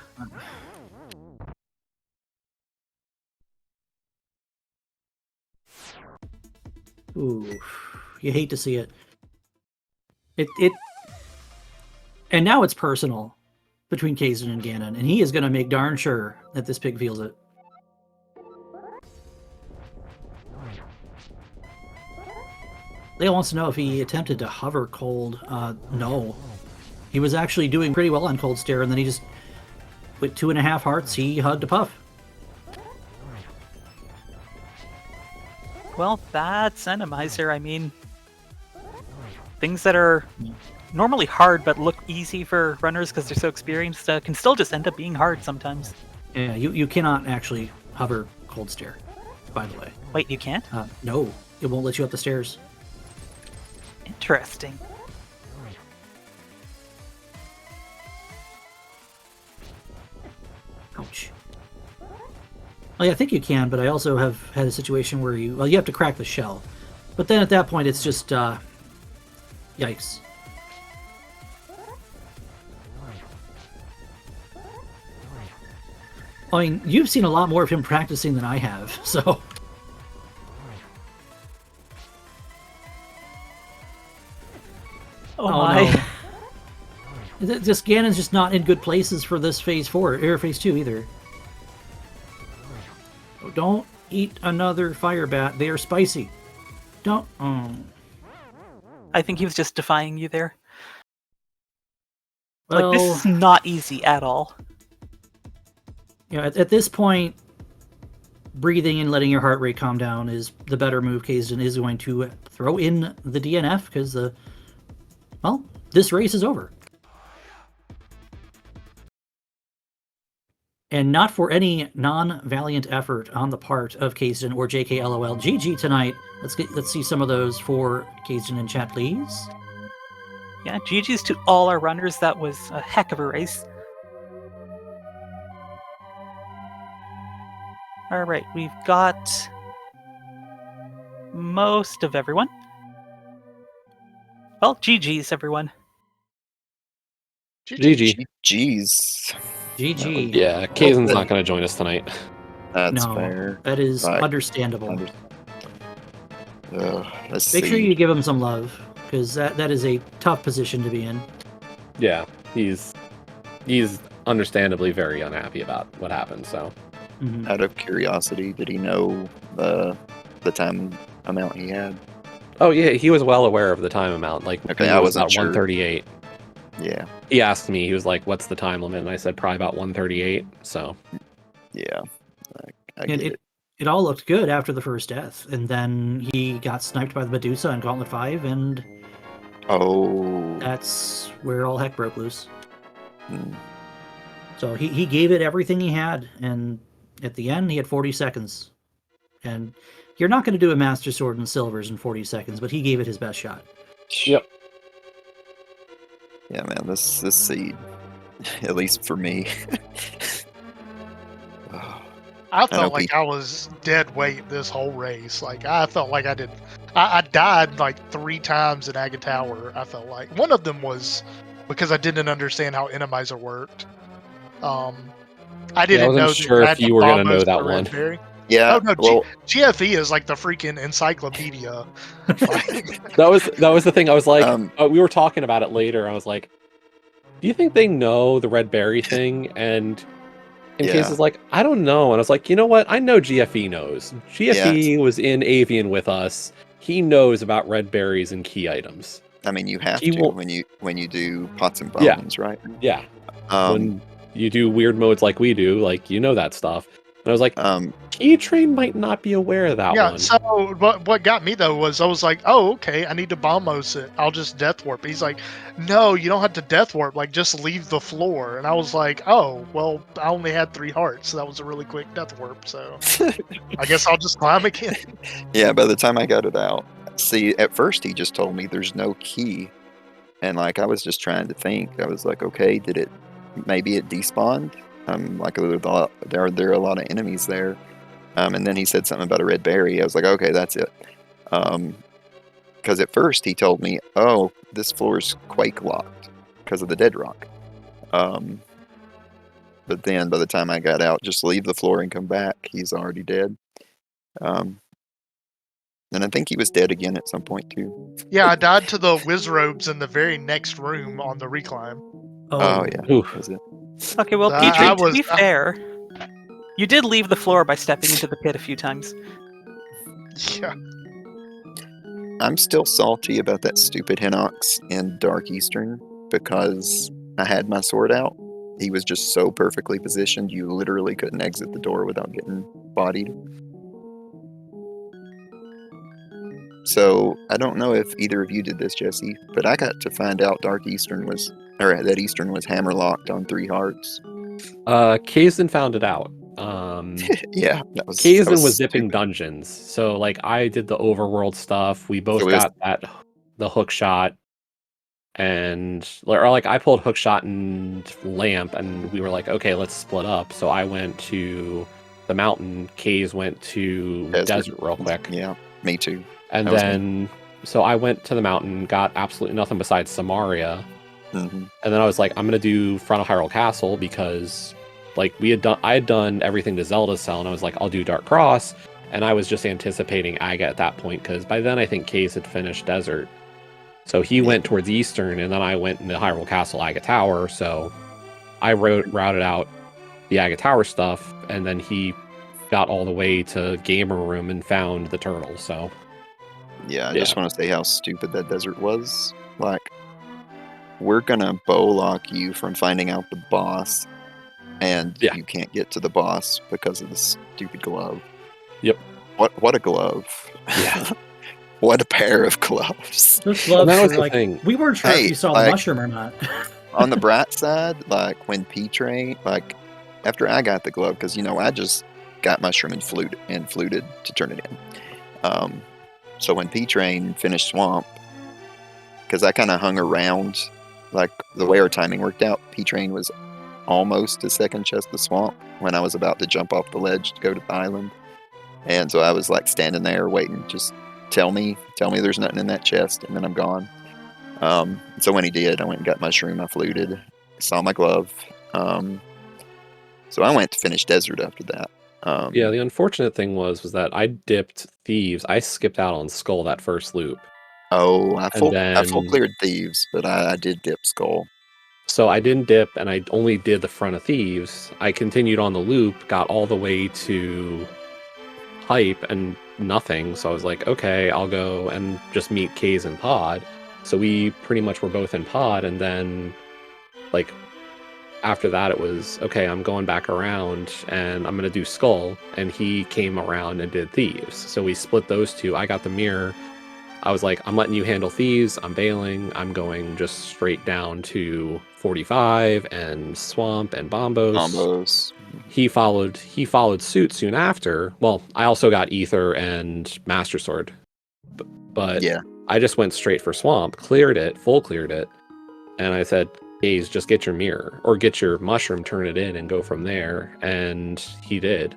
S1: Ooh, you hate to see it. And now it's personal between Kaysden and Ganon, and he is going to make darn sure that this pig feels it. Leo wants to know if he attempted to hover cold. No. He was actually doing pretty well on Cold Stare, and then he just with 2.5 hearts, he hugged a puff.
S2: Well, that's Randomizer. I mean, things that are normally hard but look easy for runners because they're so experienced can still just end up being hard sometimes.
S1: Yeah, you cannot actually hover cold stare, by the way.
S2: Wait, you can't?
S1: No, it won't let you up the stairs.
S2: Interesting.
S1: Ouch. Well, yeah, I think you can, but I also have had a situation where you have to crack the shell. But then at that point, it's just, yikes. I mean, you've seen a lot more of him practicing than I have, so...
S2: Oh my.
S1: No. Just Ganon's just not in good places for this phase 4, or phase 2 either. Oh, don't eat another fire bat. They are spicy. Don't.
S2: I think he was just defying you there.
S1: Well,
S2: Like, this is not easy at all.
S1: You know, at this point, breathing and letting your heart rate calm down is the better move. Kazdan is going to throw in the DNF because this race is over. And not for any non-valiant effort on the part of Kazdan or JKLOL. GG tonight. Let's see some of those for Kazdan in chat, please.
S2: Yeah, GG's to all our runners. That was a heck of a race. Alright, we've got most of everyone. Well, GG's, everyone.
S3: GG.
S4: Jeez.
S1: GG.
S3: Yeah, Kazan's not going to join us tonight.
S4: That's
S1: No,
S4: fair.
S1: that is
S4: Right.
S1: understandable.
S4: Let's
S1: Make
S4: see.
S1: sure you give him some love, because that is a tough position to be in.
S3: Yeah, he's understandably very unhappy about what happened. So
S1: Mhm.
S4: Out of curiosity, did he know the time amount he had?
S3: oh yeah, he was well aware of the time amount. Like
S4: Okay,
S3: it
S4: I
S3: was
S4: wasn't
S3: about
S4: sure.
S3: 138.
S4: Yeah.
S3: He asked me, he was like, "What's the time limit?" And I said, "Probably about 138." So
S4: Yeah. I
S1: And
S4: get it.
S1: it all looked good after the first death, and then he got sniped by the Medusa in Gauntlet 5, and
S4: Oh.
S1: that's where all heck broke loose.
S4: Hmm.
S1: So he gave it everything he had, and at the end, he had 40 seconds. And you're not going to do a Master Sword and Silvers in 40 seconds, but he gave it his best shot.
S3: yep.
S4: Yeah, man. This seed, at least for me. Oh,
S5: I
S4: know
S5: felt like I was dead weight this whole race. Like, I felt like I died like 3 times in Aga Tower. I felt like one of them was because I didn't understand how Randomizer worked. I didn't
S3: wasn't
S5: know that
S3: sure
S5: you
S3: if
S5: had
S3: you were gonna
S5: bombos
S3: know that
S5: for Red
S3: one.
S5: Berry.
S4: yeah.
S5: Oh no,
S4: Well,
S5: GFE is like the freaking encyclopedia. Like,
S3: That was the thing. I was like, we were talking about it later. I was like, "Do you think they know the red berry thing?" And in
S4: Yeah.
S3: case is like, "I don't know." And I was like, "You know what? I know GFE knows. GFE was in Avian with us. He knows about red berries and key items."
S4: I mean, you have
S3: He
S4: to
S3: won't-
S4: when you do pots and
S3: Yeah.
S4: bones, right?
S3: Yeah.
S4: Um.
S3: When you do weird modes like we do, like you know that stuff. And I was like,
S4: Um.
S3: Key Train might not be aware of that
S5: yeah.
S3: one.
S5: So what got me though was I was like, oh okay, I need to bombos it. I'll just death warp. He's like, no, you don't have to death warp. Like just leave the floor. And I was like, oh well, I only had 3 hearts, so that was a really quick death warp. So I guess I'll just climb again.
S4: Yeah. By the time I got it out, see, at first he just told me there's no key, and like I was just trying to think. I was like, okay, maybe it despawned? Like there are a lot of enemies there. And then he said something about a red berry. I was like, okay, that's it. Because at first he told me, oh, this floor is quake locked because of the dead rock. But then by the time I got out, just leave the floor and come back, he's already dead. And I think he was dead again at some point too.
S5: Yeah, I died to the whiz robes in the very next room on the reclimb.
S4: Oh yeah,
S3: Oof.
S4: was it?
S2: Okay, well,
S5: I
S2: P-Train, to
S5: was-
S2: be fair, you did leave the floor by stepping into the pit a few times.
S5: Yeah.
S4: I'm still salty about that stupid Hinox in Dark Eastern because I had my sword out he was just so perfectly positioned, you literally couldn't exit the door without getting bodied. So I don't know if either of you did this, Jesse, but I got to find out that Eastern was hammer locked on 3 hearts.
S3: Kazan found it out.
S4: Yeah, that
S3: Kazan was
S4: stupid.
S3: dipping dungeons, so like I did the overworld stuff. We both
S4: So
S3: got the hook shot, and or like I pulled hook shot and lamp, and we were like, okay, let's split up. So I went to the mountain. Kaze went to desert real quick.
S4: Yeah, me too.
S3: And then so I went to the mountain, got absolutely nothing besides Samaria.
S4: Mm-hmm.
S3: And then I was like, I'm gonna do Front of Hyrule Castle because like I had done everything to Zelda Cell, and I was like, I'll do Dark Cross. And I was just anticipating Aga at that point, because by then I think Case had finished Desert. So he went towards Eastern, and then I went into Hyrule Castle, Aga Tower. So I routed out the Aga Tower stuff, and then he got all the way to Gamer Room and found the turtle. So
S4: yeah, I just want to say how stupid that desert was. Like, we're gonna bow lock you from finding out the boss, and you can't get to the boss because of the stupid glove.
S3: Yep.
S4: What a glove.
S3: Yeah.
S4: What a pair of gloves.
S1: Those gloves
S3: that was
S1: were
S3: the
S1: like,
S3: thing.
S1: we weren't sure if you saw the mushroom or not.
S4: On the Brat side, like when P-Train, like after I got the glove, because I just got mushroom and fluted to turn it in. So when P-Train finished Swamp, because I kind of hung around, like the way our timing worked out, P-Train was almost to second chest the Swamp when I was about to jump off the ledge to go to the island. And so I was like standing there waiting, just tell me there's nothing in that chest, and then I'm gone. So when he did, I went and got mushroom, I fluted, saw my glove. So I went to finish Desert after that.
S3: Yeah, the unfortunate thing was that I dipped Thieves. I skipped out on Skull that first loop.
S4: Oh, I full cleared Thieves, but I did dip Skull.
S3: So I didn't dip, and I only did the front of Thieves. I continued on the loop, got all the way to Hype, and nothing. So I was like, okay, I'll go and just meet Kaze and Pod. So we pretty much were both in Pod, and then like after that it was okay, I'm going back around and I'm gonna do Skull, and he came around and did Thieves. So we split those two. I got the mirror. I was like, I'm letting you handle Thieves, I'm bailing, I'm going just straight down to 45 and Swamp and Bombos. He followed suit soon after. Well, I also got Ether and Master Sword. But yeah, I just went straight for Swamp, cleared it, full cleared it, and I said, Gaze, just get your mirror or get your mushroom, turn it in, and go from there. And he did.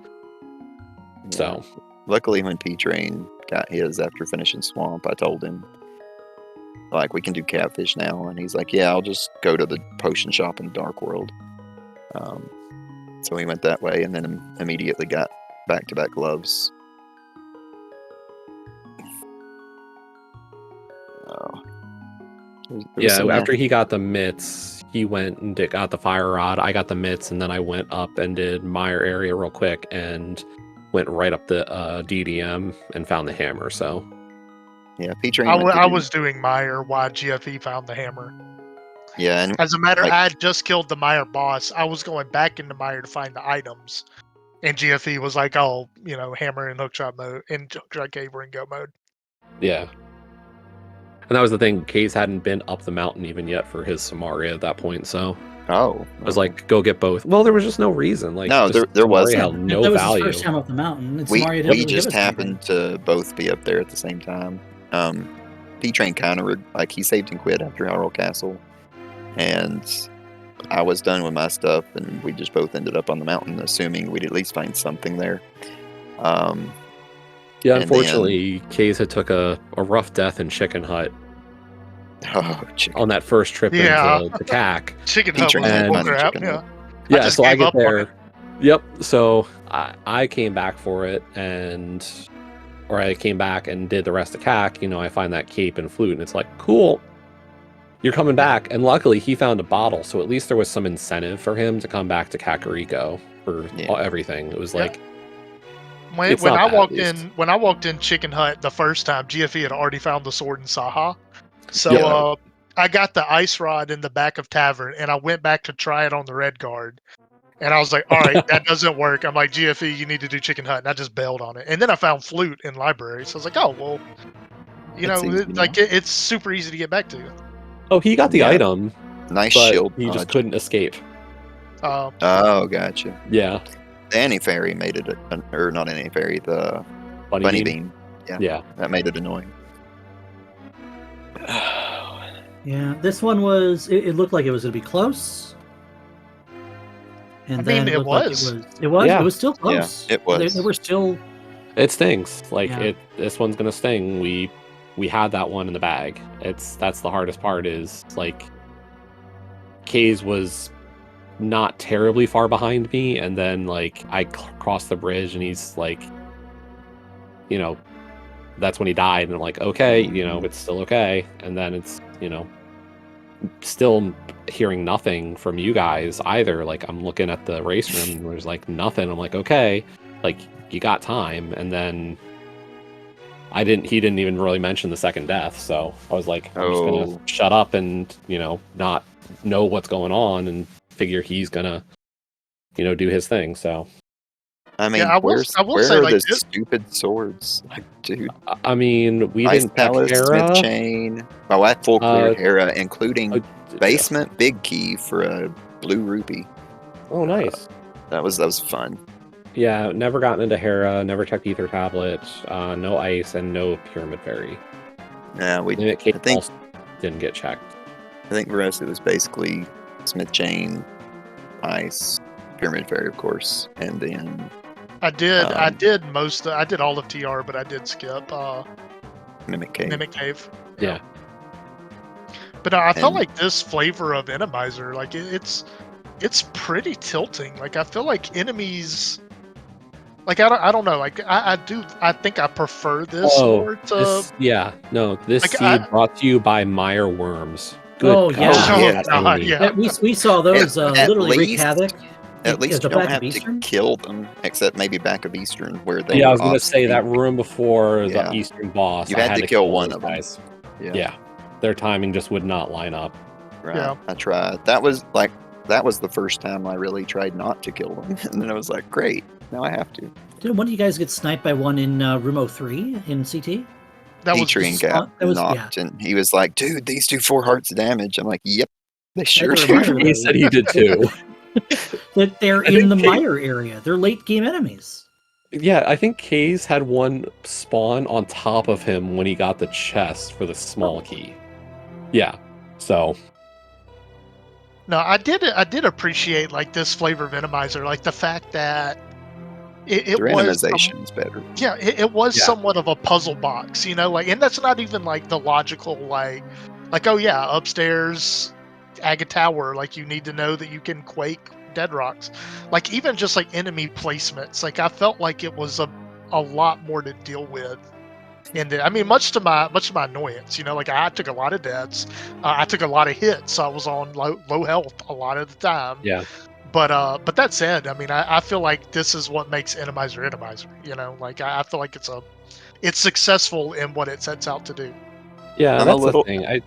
S3: Yeah. So
S4: luckily when P-Train got his after finishing Swamp, I told him, like, we can do Catfish now, and he's like, yeah, I'll just go to the potion shop in Dark World. So we went that way, and then immediately got back-to-back gloves.
S3: After he got the mitts, he went and got the fire rod. I got the mitts, and then I went up and did Meyer area real quick and went right up the DDM and found the hammer. So
S4: yeah, P-Train.
S5: I was doing Meyer while GFE found the hammer.
S4: Yeah, and
S5: as a matter, I had just killed the Meyer boss. I was going back into Meyer to find the items, and GFE was like, "Oh, hammer in hookshot mode, in hookshot caver and go mode."
S3: Yeah. And that was the thing, Case hadn't been up the mountain even yet for his Samaria at that point, so I was like, go get both. Well, there was just no reason. Like,
S4: no, there wasn't.
S3: Held no
S1: that was
S3: value.
S1: His first time up the mountain.
S4: We just happened to both be up there at the same time. P-Train countered, like, he saved and quit after Hyrule Castle, and I was done with my stuff, and we just both ended up on the mountain, assuming we'd at least find something there.
S3: Yeah, unfortunately, Case had took a rough death in Chicken Hut. On that first trip into the CAC.
S5: Chicken Hut was crap,
S3: yeah, so I get there. Yep, so I came back for it, or I came back and did the rest of CAC. I find that cape and flute, and it's like, cool, you're coming back. And luckily, he found a bottle, so at least there was some incentive for him to come back to Kakariko for everything. It was like...
S5: When I walked in Chicken Hut the first time, GFE had already found the sword in Saha. So I got the ice rod in the back of Tavern, and I went back to try it on the red guard. And I was like, all right, that doesn't work. I'm like, GFE, you need to do Chicken Hut. And I just bailed on it. And then I found Flute in library. So I was like, oh, well,
S4: It's easy now.
S5: it's super easy to get back to.
S3: Oh, he got the
S4: Yeah.
S3: item,
S4: Nice
S3: but
S4: shield.
S3: he just
S4: dodge.
S3: couldn't escape.
S4: Oh, gotcha.
S3: Yeah.
S4: The anti-fairy made it, or not anti-fairy, the
S3: Bunny
S4: bunny
S3: beam.
S4: beam.
S3: Yeah.
S4: That made it annoying.
S1: Yeah, this one was. It looked like it was going to be close. And
S5: I
S1: then
S5: mean, it
S1: looked like
S5: was.
S1: It was.
S3: Yeah.
S1: It was still close.
S4: it was.
S1: They were still.
S3: It stings. Like
S1: Yeah.
S3: this one's gonna sting. We had that one in the bag. That's the hardest part is like Kay's was not terribly far behind me, and then like I crossed the bridge and he's like, you know, that's when he died, and I'm like, okay, you know, it's still okay. And then it's, you know, still hearing nothing from you guys either. Like I'm looking at the race room and there's like nothing. I'm like, okay, like you got time. And then he didn't even really mention the second death, so I was like, I'm just gonna shut up and, you know, not know what's going on and figure he's gonna, you know, do his thing. So
S4: I mean,
S5: Yeah, I will
S4: where
S5: say,
S4: are
S5: like,
S4: the
S5: this-
S4: stupid swords? Like, dude,
S3: I mean, we
S4: Ice
S3: didn't have
S4: Palace,
S3: Hera.
S4: Smith Chain. Oh, I full cleared Hera, including basement big key for a blue rupee.
S3: Oh, nice.
S4: That was fun.
S3: Yeah, never gotten into Hera, never checked Ether Tablet, no Ice, and no Pyramid Fairy.
S4: Yeah,
S3: Limit Cave
S4: I think-
S3: also didn't get checked.
S4: I think for us it was basically Smith Chain, Ice, Pyramid Fairy, of course, and then
S5: I did all of TR, but I did skip
S4: Mimic Cave.
S5: Mimic Cave.
S3: Yeah.
S5: But I felt
S4: And-
S5: like this flavor of Enemizer, like it's pretty tilting. Like I feel like enemies, like I don't know, like I think I prefer this more to.
S3: This
S5: Like,
S3: seed brought to you by Meyer Worms. Good
S1: Oh,
S3: God,
S1: yeah.
S4: Oh,
S3: that's
S5: God,
S3: enemy.
S5: yeah.
S1: We saw those
S4: At
S1: literally wreak
S4: least-
S1: havoc.
S4: At least
S1: Is the
S4: you don't
S1: back
S4: have
S1: of
S4: to
S1: Eastern?
S4: kill them, except maybe back of Eastern, where they.
S3: Yeah, I
S4: were
S3: was gonna
S4: off
S3: say that
S4: speed.
S3: room before
S4: Yeah.
S3: the Eastern boss.
S4: You
S3: I
S4: had to kill one
S3: those
S4: of them.
S3: guys.
S4: Yeah,
S3: Yeah, their timing just would not line up.
S4: right.
S5: Yeah.
S4: I tried. That was the first time I really tried not to kill them, and then I was like, great, now I have to.
S1: Did one of you guys get sniped by one in room 03 in CT?
S5: That was
S4: Adrian got
S1: that was-
S4: knocked, and he was like, dude, these do 4 hearts of damage. I'm like, yep, they sure
S1: That's a
S4: do.
S1: reminder.
S3: He said he did too.
S1: That they're
S3: I
S1: in
S3: think
S1: the
S3: Kate-
S1: Mire area. They're late game enemies.
S3: Yeah, I think Kays had one spawn on top of him when he got the chest for the small key. Yeah, so
S5: No, I did appreciate like this flavor of Enemizer, like the fact that it
S4: Their
S5: was
S4: randomization is better.
S5: yeah, it was
S3: Yeah.
S5: somewhat of a puzzle box, you know, like, and that's not even like the logical like oh yeah, upstairs Aga Tower, like you need to know that you can quake dead rocks, like even just like enemy placements, like I felt like it was a lot more to deal with. And I mean, much to my annoyance, you know, like I took a lot of deaths, I took a lot of hits, so I was on low health a lot of the time.
S3: yeah.
S5: But that said, I mean, I feel like this is what makes Enemizer, you know, like I feel like it's successful in what it sets out to do.
S3: Yeah,
S4: I'm a
S3: that's
S4: little-
S3: the thing.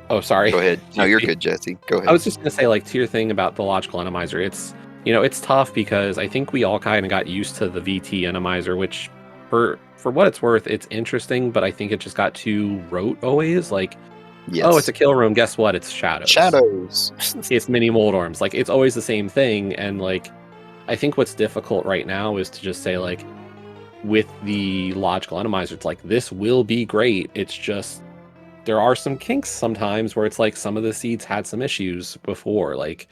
S3: Oh, sorry.
S4: Go ahead. No, you're good, Jesse. Go ahead.
S3: I was just gonna say, like, to your thing about the logical Enemizer, it's, you know, it's tough because I think we all kind of got used to the VT Enemizer, which for what it's worth, it's interesting, but I think it just got too rote always. Like,
S4: yes.
S3: oh, it's a kill room. Guess what? It's shadows.
S4: Shadows.
S3: It's mini Moldorms. Like, it's always the same thing. And like, I think what's difficult right now is to just say, like, with the logical Enemizer, it's like, this will be great. It's just, there are some kinks sometimes where it's like some of the seeds had some issues before. Like,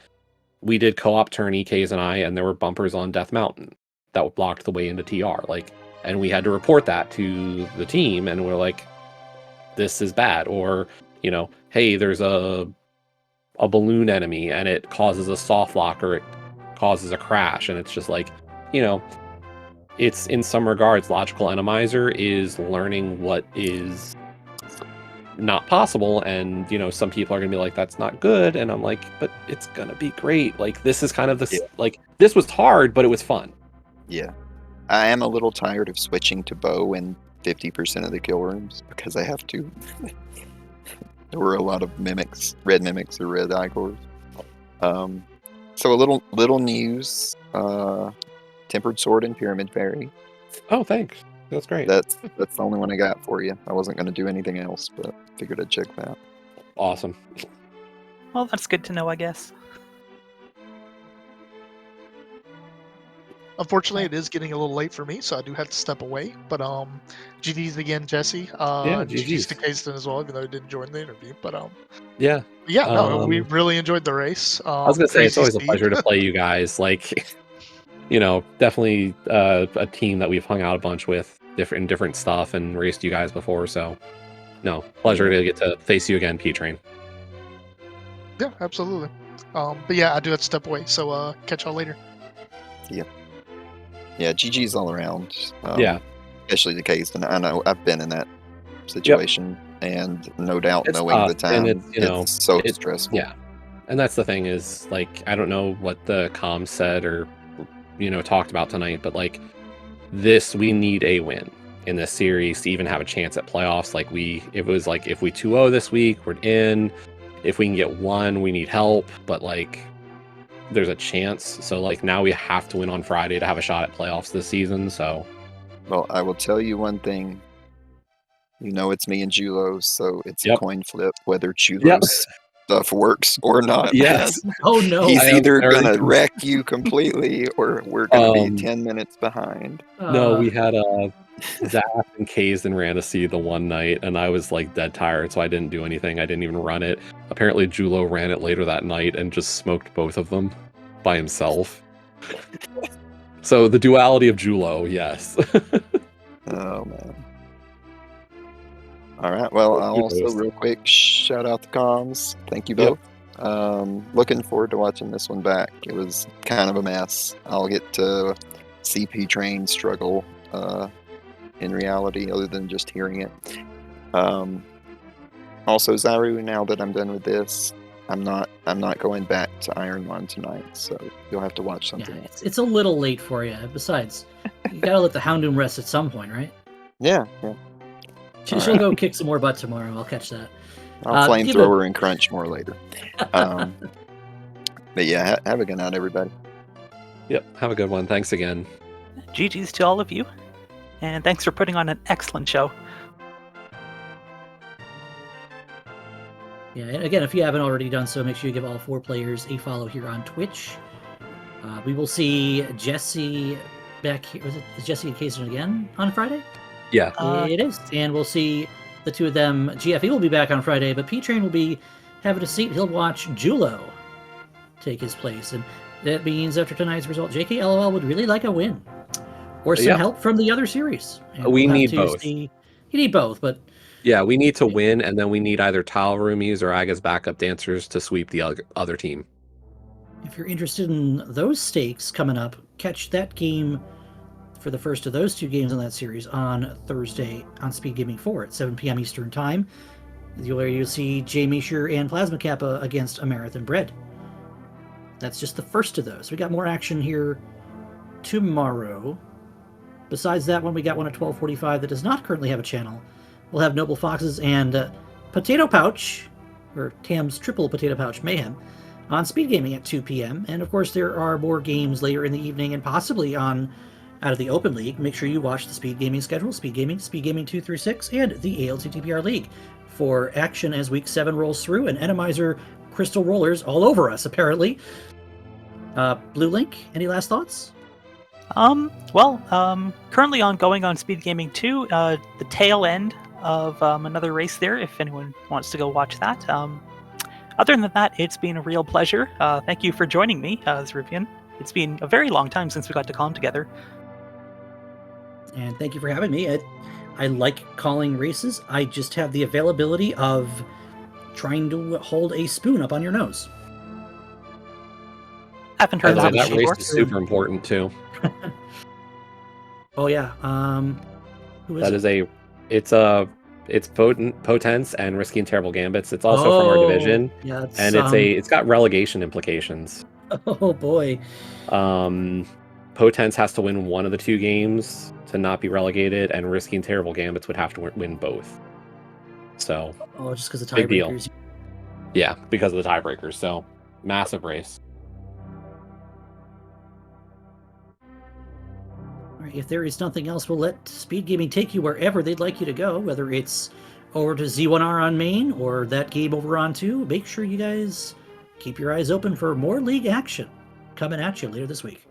S3: we did co-op turn EKs and and there were bumpers on Death Mountain that blocked the way into TR. Like, and we had to report that to the team, and we're like, this is bad. Or, you know, hey, there's a balloon enemy and it causes a soft lock or it causes a crash, and it's just like, you know, it's in some regards logical Enemizer is learning what is not possible, and you know, some people are gonna be like, that's not good, and I'm like, but it's gonna be great. Like, this is kind of this, like, this was hard, but it was fun.
S4: Yeah. I am a little tired of switching to bow in 50% of the kill rooms because I have to. There were a lot of mimics, red mimics or red igors. So a little news. Tempered Sword and Pyramid Fairy.
S3: Oh, thanks. That's great.
S4: That's the only one I got for you. I wasn't going to do anything else, but figured I'd check that.
S3: Awesome.
S2: Well, that's good to know, I guess.
S5: Unfortunately, it is getting a little late for me, so I do have to step away. But GG's again, Jesse.
S3: Yeah,
S5: GG's
S3: GG's.
S5: to Kasten as well, even though he didn't join the interview. But
S3: Yeah.
S5: yeah, no, we really enjoyed the race.
S3: I was gonna say it's
S5: crazy
S3: always a
S5: speed.
S3: pleasure to play you guys. Like, definitely a team that we've hung out a bunch with, different stuff, and raced you guys before. So, no, pleasure to get to face you again, P-Train.
S5: Yeah, absolutely. But yeah, I do have to step away. So catch y'all later.
S4: Yeah, GG's all around.
S3: Yeah.
S4: Especially the case, and I know I've been in that situation, and no doubt
S3: It's
S4: knowing the
S3: tough,
S4: time,
S3: and
S4: it's so stressful.
S3: Yeah, and that's the thing is, like, I don't know what the comms said or talked about tonight, but like we need a win in this series to even have a chance at playoffs. Like it was like if we 2-0 this week, we're in. If we can get one, we need help, but like there's a chance. So like now we have to win on Friday to have a shot at playoffs this season. So
S4: Well, I will tell you one thing. It's me and Julo, so it's a
S3: Yep.
S4: coin flip whether Julo's stuff works or not.
S3: Yes.
S4: man.
S1: Oh no!
S4: He's
S3: I am
S4: either
S3: very
S4: gonna wreck you completely, or we're gonna be
S3: Um,
S4: 10 minutes behind.
S3: No, we had Zach and Kazen ran a seed the one night, and I was like dead tired, so I didn't do anything. I didn't even run it. Apparently, Julo ran it later that night and just smoked both of them by himself. So the duality of Julo, yes.
S4: Oh man. All right. Well, I'll also real quick shout out the comms. Thank you
S3: Yep.
S4: both. Looking forward to watching this one back. It was kind of a mess. I'll get to see P-Train struggle in reality, other than just hearing it. Also, Zaru, now that I'm done with this, I'm not going back to Iron Man tonight, so you'll have to watch something else.
S1: It's a little late for you. Besides, you gotta let the Houndoom rest at some point, right?
S4: Yeah.
S1: She'll go kick some more butt tomorrow. I'll catch that.
S4: I'll
S1: give
S4: flamethrower and crunch more later. But yeah, have a good night, everybody.
S3: Yep. Have a good one. Thanks again.
S2: GG's to all of you, and thanks for putting on an excellent show.
S1: Yeah, and again, if you haven't already done so, make sure you give all 4 players a follow here on Twitch. We will see Jesse back here. Is Jesse and Kason again on Friday?
S3: Yeah.
S1: It is. And we'll see the two of them. GFE will be back on Friday, but P-Train will be having a seat. He'll watch Julo take his place. And that means after tonight's result, JKLOL would really like a win. Or some help from the other series. And
S3: We
S1: we'll have
S3: need
S1: to
S3: both.
S1: You need both, but...
S3: Yeah, we need to win, and then we need either Tile Roomies or Aga's backup dancers to sweep the other team.
S1: If you're interested in those stakes coming up, catch that game for the first of those 2 games in that series on Thursday on SpeedGaming 4 at 7 p.m. Eastern Time. You'll see Jay Misher and Plasma Kappa against a Marathon Bread. That's just the first of those. We got more action here tomorrow. Besides that one, we got one at 12:45 that does not currently have a channel. We'll have Noble Foxes and Potato Pouch, or Tam's Triple Potato Pouch Mayhem, on SpeedGaming at 2 p.m. And of course, there are more games later in the evening and possibly on out of the Open League. Make sure you watch the SpeedGaming schedule, SpeedGaming 2 through 6, and the ALTTPR League for action as Week 7 rolls through, and Randomizer crystal rollers all over us, apparently. Blue Link, any last thoughts?
S2: Currently ongoing on SpeedGaming 2, the tail end of another race there, if anyone wants to go watch that. Other than that, it's been a real pleasure. Thank you for joining me, Zeruvian. It's been a very long time since we got to calm together.
S1: And thank you for having me. I like calling races. I just have the availability of trying to hold a spoon up on your nose.
S2: Haven't heard
S3: That
S2: that
S3: race
S2: before.
S3: is super important too.
S1: Oh yeah. Who is
S3: That
S1: it?
S3: it's Potence and Risky and Terrible Gambits. It's also from our division,
S1: Yeah,
S3: and it's got relegation implications.
S1: Oh boy.
S3: Potence has to win one of the 2 games to not be relegated, and Risky and Terrible Gambits would have to win both. So
S1: Oh, just because of
S3: Big deal.
S1: tiebreakers.
S3: yeah, because of the tiebreakers. So massive race.
S1: All right, if there is nothing else, we'll let SpeedGaming take you wherever they'd like you to go, whether it's over to Z1R on main or that game over on 2. Make sure you guys keep your eyes open for more league action coming at you later this week.